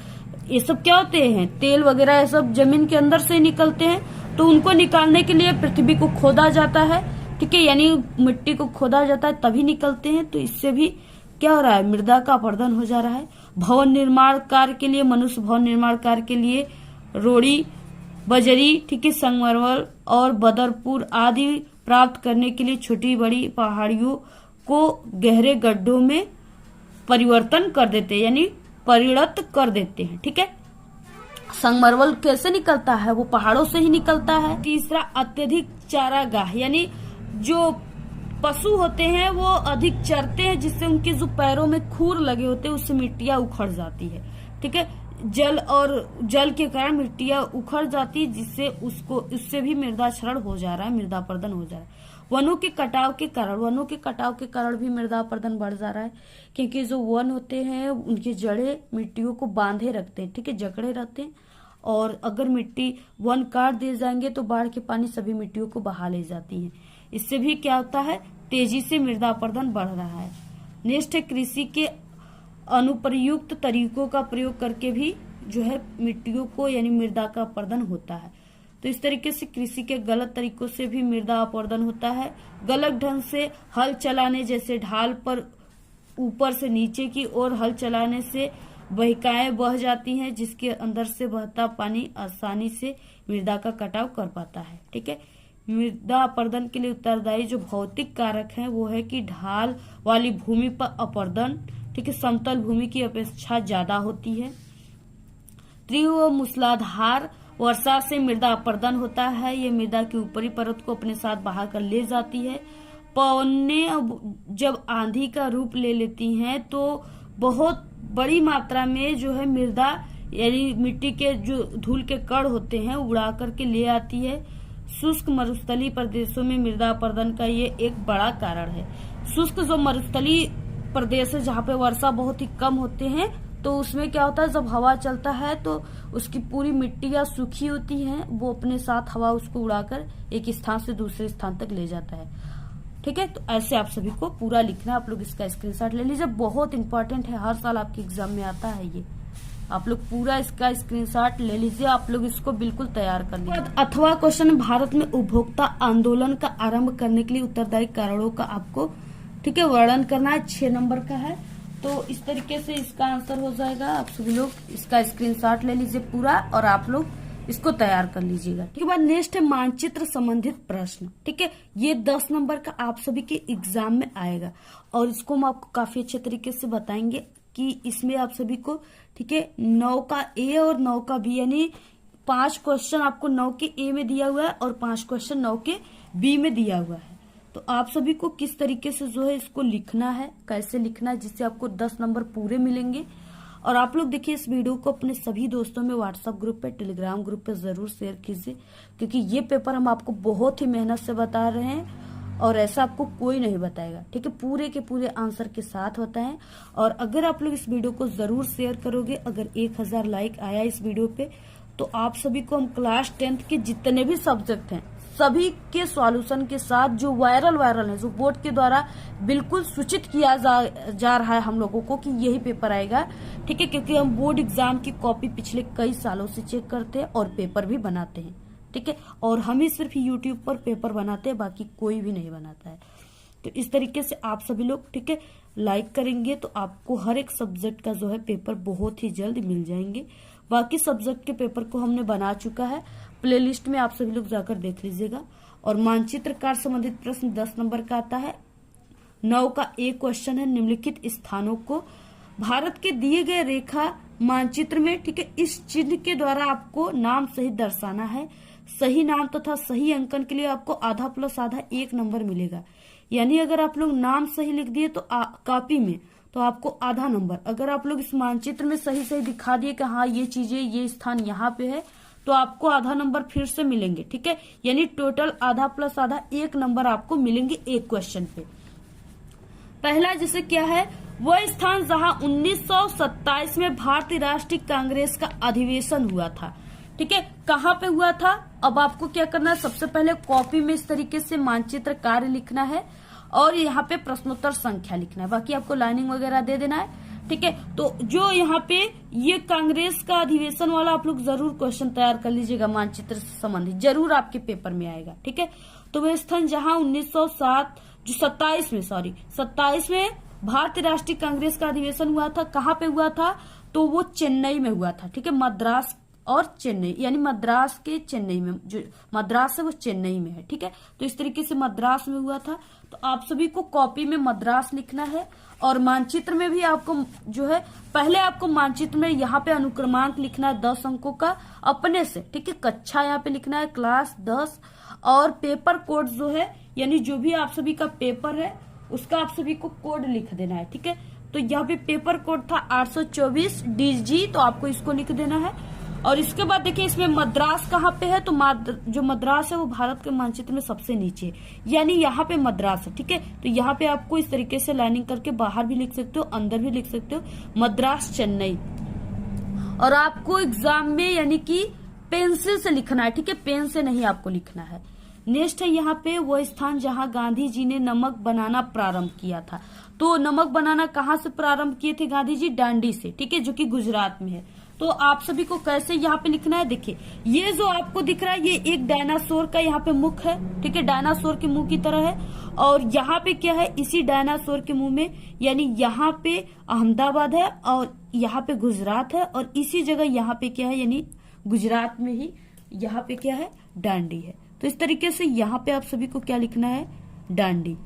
ये सब क्या होते हैं, तेल वगैरह, ये सब जमीन के अंदर से निकलते हैं। तो उनको निकालने के लिए पृथ्वी को खोदा जाता है। ठीक है, यानी मिट्टी को खोदा जाता है तभी निकलते हैं। तो इससे भी क्या हो रहा है, मृदा का अपरदन हो जा रहा है। भवन निर्माण कार्य के लिए, मनुष्य भवन निर्माण कार्य के लिए रोड़ी, बजरी, ठीक है, संगमरमर और बदरपुर आदि प्राप्त करने के लिए छोटी बड़ी पहाड़ियों को गहरे गड्ढों में परिवर्तन कर देते हैं, यानी परिणत कर देते हैं। ठीक है, संगमरमर कैसे निकलता है, वो पहाड़ों से ही निकलता है। तीसरा, अत्यधिक चारागाह, यानी जो पशु होते हैं वो अधिक चरते हैं, जिससे उनके जो पैरों में खूर लगे होते हैं उससे मिट्टियां उखड़ जाती है। ठीक है, जल के कारण मिट्टियां उखड़ जाती, जिससे उससे भी मृदा क्षरण हो जा रहा है, मृदा अपरदन हो जा रहा है। वनों के कटाव के कारण भी मृदा अपरदन बढ़ जा रहा है, क्योंकि जो वन होते हैं उनकी जड़ें मिट्टियों को बांधे रखते हैं, ठीक है, जकड़े रहते हैं, और अगर वन काट दिए जाएंगे तो बाढ़ के पानी सभी मिट्टियों को बहा ले जाती है। इससे भी क्या होता है, तेजी से मृदा अपरदन बढ़ रहा है। नेक्स्ट है, कृषि के अनुप्रयुक्त तरीकों का प्रयोग करके भी जो है मिट्टियों को यानी मृदा का अपरदन होता है। तो इस तरीके से कृषि के गलत तरीकों से भी मृदा अपरदन होता है। गलत ढंग से हल चलाने, जैसे ढाल पर ऊपर से नीचे की ओर हल चलाने से बहिकाएं बह जाती हैं, जिसके अंदर से बहता पानी आसानी से मृदा का कटाव कर पाता है। ठीक है, मृदा अपरदन के लिए उत्तरदायी जो भौतिक कारक हैं वो है कि ढाल वाली भूमि पर अपरदन, ठीक है, समतल भूमि की अपेक्षा ज्यादा होती है। तीव्र मूसलाधार वर्षा से मृदा अपरदन होता है। ये मृदा की ऊपरी परत को अपने साथ बहा कर ले जाती है। पवनें जब आंधी का रूप ले लेती हैं तो बहुत बड़ी मात्रा में जो है मृदा यानी मिट्टी के जो धूल के कण होते हैं उड़ा करके ले आती है। शुष्क मरुस्थलीय प्रदेशों में मृदा अपरदन का ये एक बड़ा कारण है। शुष्क जो मरुस्थलीय प्रदेश है जहाँ पे वर्षा बहुत ही कम होते हैं, तो उसमें क्या होता है, जब हवा चलता है तो उसकी पूरी मिट्टियां सूखी होती हैं, वो अपने साथ हवा उसको उड़ाकर एक स्थान से दूसरे स्थान तक ले जाता है। ठीक है, तो ऐसे आप सभी को पूरा लिखना है। आप लोग इसका स्क्रीनशॉट ले लीजिए, बहुत इंपॉर्टेंट है, हर साल आपके एग्जाम में आता है ये। आप लोग पूरा इसका स्क्रीनशॉट ले लीजिए, आप लोग इसको बिल्कुल तैयार कर लीजिए। अथवा क्वेश्चन, भारत में उपभोक्ता आंदोलन का आरंभ करने के लिए उत्तरदायी कारणों का आपको, ठीक है, वर्णन करना है। 6 नंबर का है, तो इस तरीके से इसका आंसर हो जाएगा। आप सभी लोग इसका स्क्रीनशॉट ले लीजिए पूरा और आप लोग इसको तैयार कर लीजिएगा। ठीक है, बाद नेक्स्ट है मानचित्र संबंधित प्रश्न। ठीक है, ये 10 नंबर का आप सभी के एग्जाम में आएगा और इसको हम आपको काफी अच्छे तरीके से बताएंगे कि इसमें आप सभी को, ठीक है, 9 का ए और 9 का बी, यानी 5 क्वेश्चन आपको 9 के ए में दिया हुआ है और 5 क्वेश्चन 9 के बी में दिया हुआ है। तो आप सभी को किस तरीके से जो है इसको लिखना है, कैसे लिखना है, जिससे आपको 10 नंबर पूरे मिलेंगे। और आप लोग देखिए इस वीडियो को अपने सभी दोस्तों में व्हाट्सएप ग्रुप पे, टेलीग्राम ग्रुप पे जरूर शेयर कीजिए, क्योंकि ये पेपर हम आपको बहुत ही मेहनत से बता रहे हैं और ऐसा आपको कोई नहीं बताएगा। ठीक है, पूरे के पूरे आंसर के साथ होता है। और अगर आप लोग इस वीडियो को जरूर शेयर करोगे, अगर 1000 लाइक आया इस वीडियो पे, तो आप सभी को हम क्लास 10th के जितने भी सब्जेक्ट हैं सभी के सॉल्यूशन के साथ जो वायरल है, जो बोर्ड के द्वारा बिल्कुल सूचित किया जा रहा है हम लोगों को कि यही पेपर आएगा, ठीक है। क्योंकि हम बोर्ड एग्जाम की कॉपी पिछले कई सालों से चेक करते हैं और पेपर भी बनाते हैं, ठीक है। और हम ही सिर्फ यूट्यूब पर पेपर बनाते हैं, बाकी कोई भी नहीं बनाता है। तो इस तरीके से आप सभी लोग, ठीक है, लाइक करेंगे तो आपको हर एक सब्जेक्ट का जो है पेपर बहुत ही जल्द मिल जाएंगे। बाकी सब्जेक्ट के पेपर को हमने बना चुका है, प्लेलिस्ट में आप सभी लोग जाकर देख लीजिएगा। और मानचित्र कार्य संबंधित प्रश्न 10 नंबर का आता है। 9 का एक क्वेश्चन है, निम्नलिखित स्थानों को भारत के दिए गए रेखा मानचित्र में, ठीक है, इस चिन्ह के द्वारा आपको नाम सहित दर्शाना है। सही नाम तथा सही अंकन के लिए आपको आधा प्लस आधा 1 नंबर मिलेगा। यानी अगर आप लोग नाम सही लिख दिए तो कॉपी में तो आपको आधा नंबर, अगर आप लोग इस मानचित्र में सही सही दिखा दिए कि हाँ ये चीजें, ये स्थान यहाँ पे है, तो आपको आधा नंबर फिर से मिलेंगे, ठीक है। यानी टोटल आधा प्लस आधा 1 नंबर आपको मिलेंगे एक क्वेश्चन पे। पहला जैसे क्या है, वह स्थान जहां 1927 में भारतीय राष्ट्रीय कांग्रेस का अधिवेशन हुआ था, ठीक है। कहाँ पे हुआ था, अब आपको क्या करना है, सबसे पहले कॉपी में इस तरीके से मानचित्र कार्य लिखना है और यहाँ पे प्रश्नोत्तर संख्या लिखना है। बाकी आपको लाइनिंग वगैरह दे देना है, ठीक है। तो जो यहाँ पे ये कांग्रेस का अधिवेशन वाला आप लोग जरूर क्वेश्चन तैयार कर लीजिएगा, मानचित्र से संबंधित जरूर आपके पेपर में आएगा, ठीक है। तो वह स्थान जहां 1927 में भारतीय राष्ट्रीय कांग्रेस का अधिवेशन हुआ था, कहाँ पे हुआ था, तो वो चेन्नई में हुआ था, ठीक है। मद्रास और चेन्नई, यानी मद्रास के चेन्नई में, जो मद्रास है वो चेन्नई में है, ठीक है। तो इस तरीके से मद्रास में हुआ था। तो आप सभी को कॉपी में मद्रास लिखना है और मानचित्र में भी आपको जो है, पहले आपको मानचित्र में यहाँ पे अनुक्रमांक लिखना है 10 अंकों का अपने से, ठीक है। कक्षा यहाँ पे लिखना है क्लास 10 और पेपर कोड जो है, यानी जो भी आप सभी का पेपर है उसका आप सभी को कोड लिख देना है, ठीक है। तो यहाँ पे पेपर कोड था 824 DG, तो आपको इसको लिख देना है। और इसके बाद देखिए इसमें मद्रास कहाँ पे है, तो जो मद्रास है वो भारत के मानचित्र में सबसे नीचे है, यानी यहाँ पे मद्रास है, ठीक है। तो यहाँ पे आपको इस तरीके से लाइनिंग करके बाहर भी लिख सकते हो, अंदर भी लिख सकते हो, मद्रास चेन्नई। और आपको एग्जाम में यानी कि पेंसिल से लिखना है, ठीक है, पेन से नहीं आपको लिखना है। नेक्स्ट है यहाँ पे वो स्थान जहाँ गांधी जी ने नमक बनाना प्रारंभ किया था। तो नमक बनाना कहाँ से प्रारंभ किए थे गांधी जी, डांडी से, ठीक है, जो कि गुजरात में है। तो आप सभी को कैसे यहाँ पे लिखना है, देखिए ये जो आपको दिख रहा है ये एक डायनासोर का यहाँ पे मुख है, ठीक है, डायनासोर के मुंह की तरह है। और यहाँ पे क्या है, इसी डायनासोर के मुंह में, यानी यहाँ पे अहमदाबाद है और यहाँ पे गुजरात है, और इसी जगह यहाँ पे क्या है, यानी गुजरात में ही यहाँ पे क्या है, डांडी है। तो इस तरीके से यहाँ पे आप सभी को क्या लिखना है, डांडी।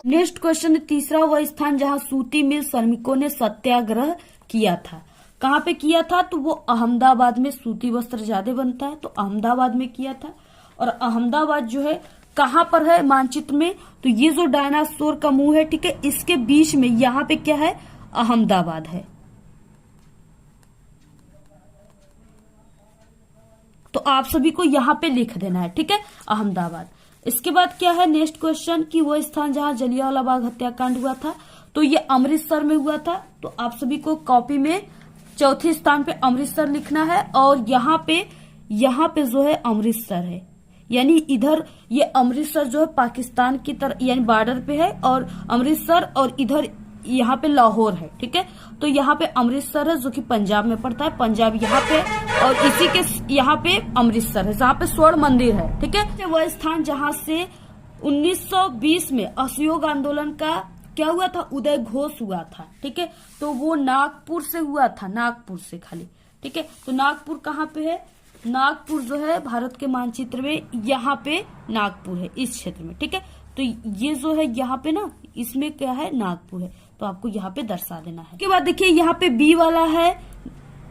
नेक्स्ट क्वेश्चन तीसरा, वह स्थान जहाँ सूती मिल श्रमिकों ने सत्याग्रह किया था, कहाँ पे किया था, तो वो अहमदाबाद में, सूती वस्त्र ज्यादा बनता है तो अहमदाबाद में किया था। और अहमदाबाद जो है कहाँ पर है मानचित्र में, तो ये जो डायनासोर का मुंह है, ठीक है, इसके बीच में यहाँ पे क्या है, अहमदाबाद है। तो आप सभी को यहाँ पे लिख देना है, ठीक है, अहमदाबाद। इसके बाद क्या है नेक्स्ट क्वेश्चन, कि वो स्थान जहाँ जलियांवाला बाग हत्याकांड हुआ था, तो ये अमृतसर में हुआ था। तो आप सभी को कॉपी में चौथे स्थान पे अमृतसर लिखना है, और यहाँ पे जो है अमृतसर है, यानी इधर ये अमृतसर जो है पाकिस्तान की तरफ, यानी बॉर्डर पे है, और अमृतसर, और इधर यहाँ पे लाहौर है, ठीक है। तो यहाँ पे अमृतसर है जो कि पंजाब में पड़ता है, पंजाब यहाँ पे, और इसी के यहाँ पे अमृतसर है जहाँ पे स्वर्ण मंदिर है, ठीक है। वह स्थान जहाँ से 1920 में असहयोग आंदोलन का क्या हुआ था, उदय घोष हुआ था, ठीक है। तो वो नागपुर से हुआ था, नागपुर से खाली, ठीक है। तो नागपुर कहाँ पे है, नागपुर जो है भारत के मानचित्र में यहाँ पे नागपुर है, इस क्षेत्र में, ठीक है। तो ये जो है यहाँ पे ना, इसमें क्या है, नागपुर है, तो आपको यहाँ पे दर्शा देना है। उसके बाद देखिए यहाँ पे बी वाला है,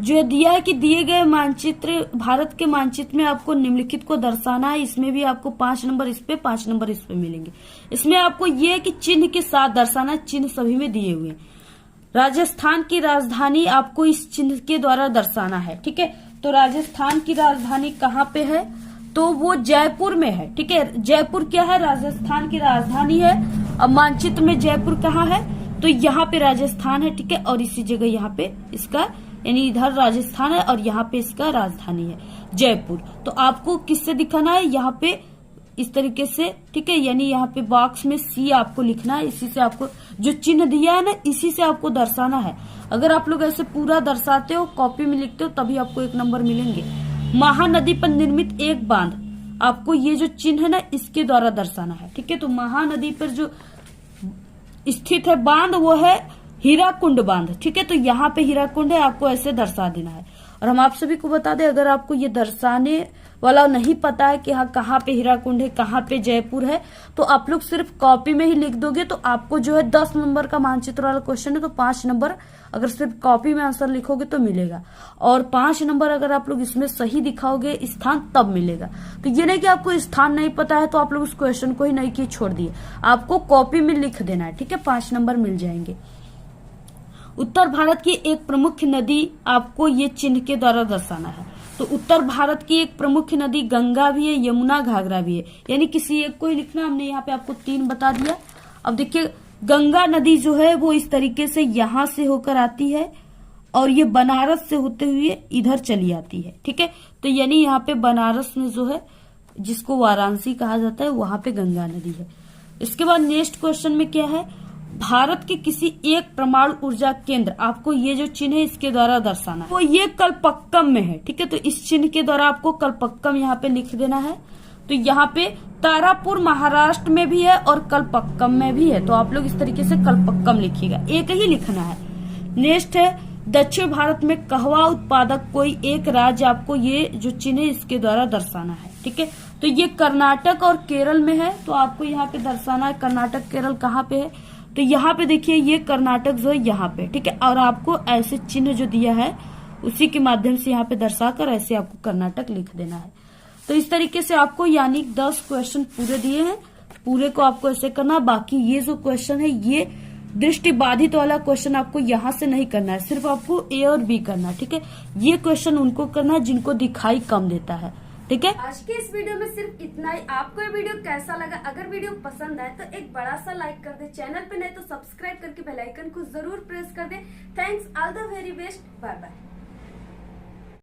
जो दिया है कि दिए गए मानचित्र, भारत के मानचित्र में आपको निम्नलिखित को दर्शाना है। इसमें भी आपको 5 नंबर इस पे, 5 नंबर इस पे मिलेंगे। इसमें आपको ये है कि चिन्ह के साथ दर्शाना, चिन्ह सभी में दिए हुए। राजस्थान की राजधानी आपको इस चिन्ह के द्वारा दर्शाना है, ठीक है। तो राजस्थान की राजधानी कहाँ पे है, तो वो जयपुर में है, ठीक है। जयपुर क्या है, राजस्थान की राजधानी है। अब मानचित्र में जयपुर कहाँ है, तो यहाँ पे राजस्थान है, ठीक है। और इसी जगह यहाँ पे इसका यानी इधर राजस्थान है और यहाँ पे इसका राजधानी है जयपुर। तो आपको किससे दिखाना है, यहाँ पे इस तरीके से, ठीक है, यानी यहाँ पे बॉक्स में सी आपको लिखना है। इसी से आपको जो चिन्ह दिया है ना, इसी से आपको दर्शाना है। अगर आप लोग ऐसे पूरा दर्शाते हो, कॉपी में लिखते हो, तभी आपको 1 नंबर मिलेंगे। महानदी पर निर्मित एक बांध, आपको ये जो चिन्ह है ना, इसके द्वारा दर्शाना है, ठीक है। तो महानदी पर जो स्थित है बांध, वो है हीराकुंड बांध, ठीक है। तो यहाँ पे हीराकुंड है, आपको ऐसे दर्शा देना है। और हम आप सभी को बता दें, अगर आपको ये दर्शाने वाला नहीं पता है कि हाँ कहाँ पे हीराकुंड है, कहाँ पे जयपुर है, तो आप लोग सिर्फ कॉपी में ही लिख दोगे तो आपको जो है 10 नंबर का मानचित्र वाला क्वेश्चन है, तो 5 नंबर अगर सिर्फ कॉपी में आंसर लिखोगे तो मिलेगा, और 5 नंबर अगर आप लोग इसमें सही दिखाओगे स्थान तब मिलेगा। तो ये नहीं कि आपको स्थान नहीं पता है तो आप लोग उस क्वेश्चन को ही नहीं किए छोड़ दिए, आपको कॉपी में लिख देना है, ठीक है। 5 नंबर मिल जाएंगे। उत्तर भारत की एक प्रमुख नदी, आपको ये चिन्ह के द्वारा दर्शाना है। तो उत्तर भारत की एक प्रमुख नदी गंगा भी है, यमुना, घाघरा भी है, यानी किसी एक को ही लिखना। हमने यहाँ पे आपको 3 बता दिया। अब देखिए, गंगा नदी जो है वो इस तरीके से यहाँ से होकर आती है और ये बनारस से होते हुए इधर चली आती है, ठीक है। तो यानी यहाँ पे बनारस में जो है, जिसको वाराणसी कहा जाता है, वहां पे गंगा नदी है। इसके बाद नेक्स्ट क्वेश्चन में क्या है, भारत के किसी एक परमाणु ऊर्जा केंद्र, आपको ये जो चिन्ह है इसके द्वारा दर्शाना है। वो ये कलपक्कम में है, ठीक है। तो इस चिन्ह के द्वारा आपको कलपक्कम यहाँ पे लिख देना है। तो यहाँ पे तारापुर महाराष्ट्र में भी है और कलपक्कम में भी है, तो आप लोग इस तरीके से कलपक्कम लिखिएगा, एक ही लिखना है। नेक्स्ट है, दक्षिण भारत में कहवा उत्पादक कोई एक राज्य, आपको ये जो चिन्ह है इसके द्वारा दर्शाना है, ठीक है। तो ये कर्नाटक और केरल में है, तो आपको यहाँ पे दर्शाना है कर्नाटक केरल कहाँ पे है। तो यहाँ पे देखिए, ये कर्नाटक जो है यहाँ पे, ठीक है। और आपको ऐसे चिन्ह जो दिया है उसी के माध्यम से यहाँ पे दर्शाकर ऐसे आपको कर्नाटक लिख देना है। तो इस तरीके से आपको यानी 10 क्वेश्चन पूरे दिए हैं, पूरे को आपको ऐसे करना। बाकी ये जो क्वेश्चन है, ये दृष्टिबाधित वाला क्वेश्चन आपको यहाँ से नहीं करना है, सिर्फ आपको ए और बी करना है, ठीक है। ये क्वेश्चन उनको करना है जिनको दिखाई कम देता है, ठीक है। आज के इस वीडियो में सिर्फ इतना ही। आपको ये वीडियो कैसा लगा? अगर वीडियो पसंद आए तो एक बड़ा सा लाइक कर दे, चैनल पे नहीं तो सब्सक्राइब करके बेल आइकन को जरूर प्रेस कर दे। Thanks, all the very best, bye bye.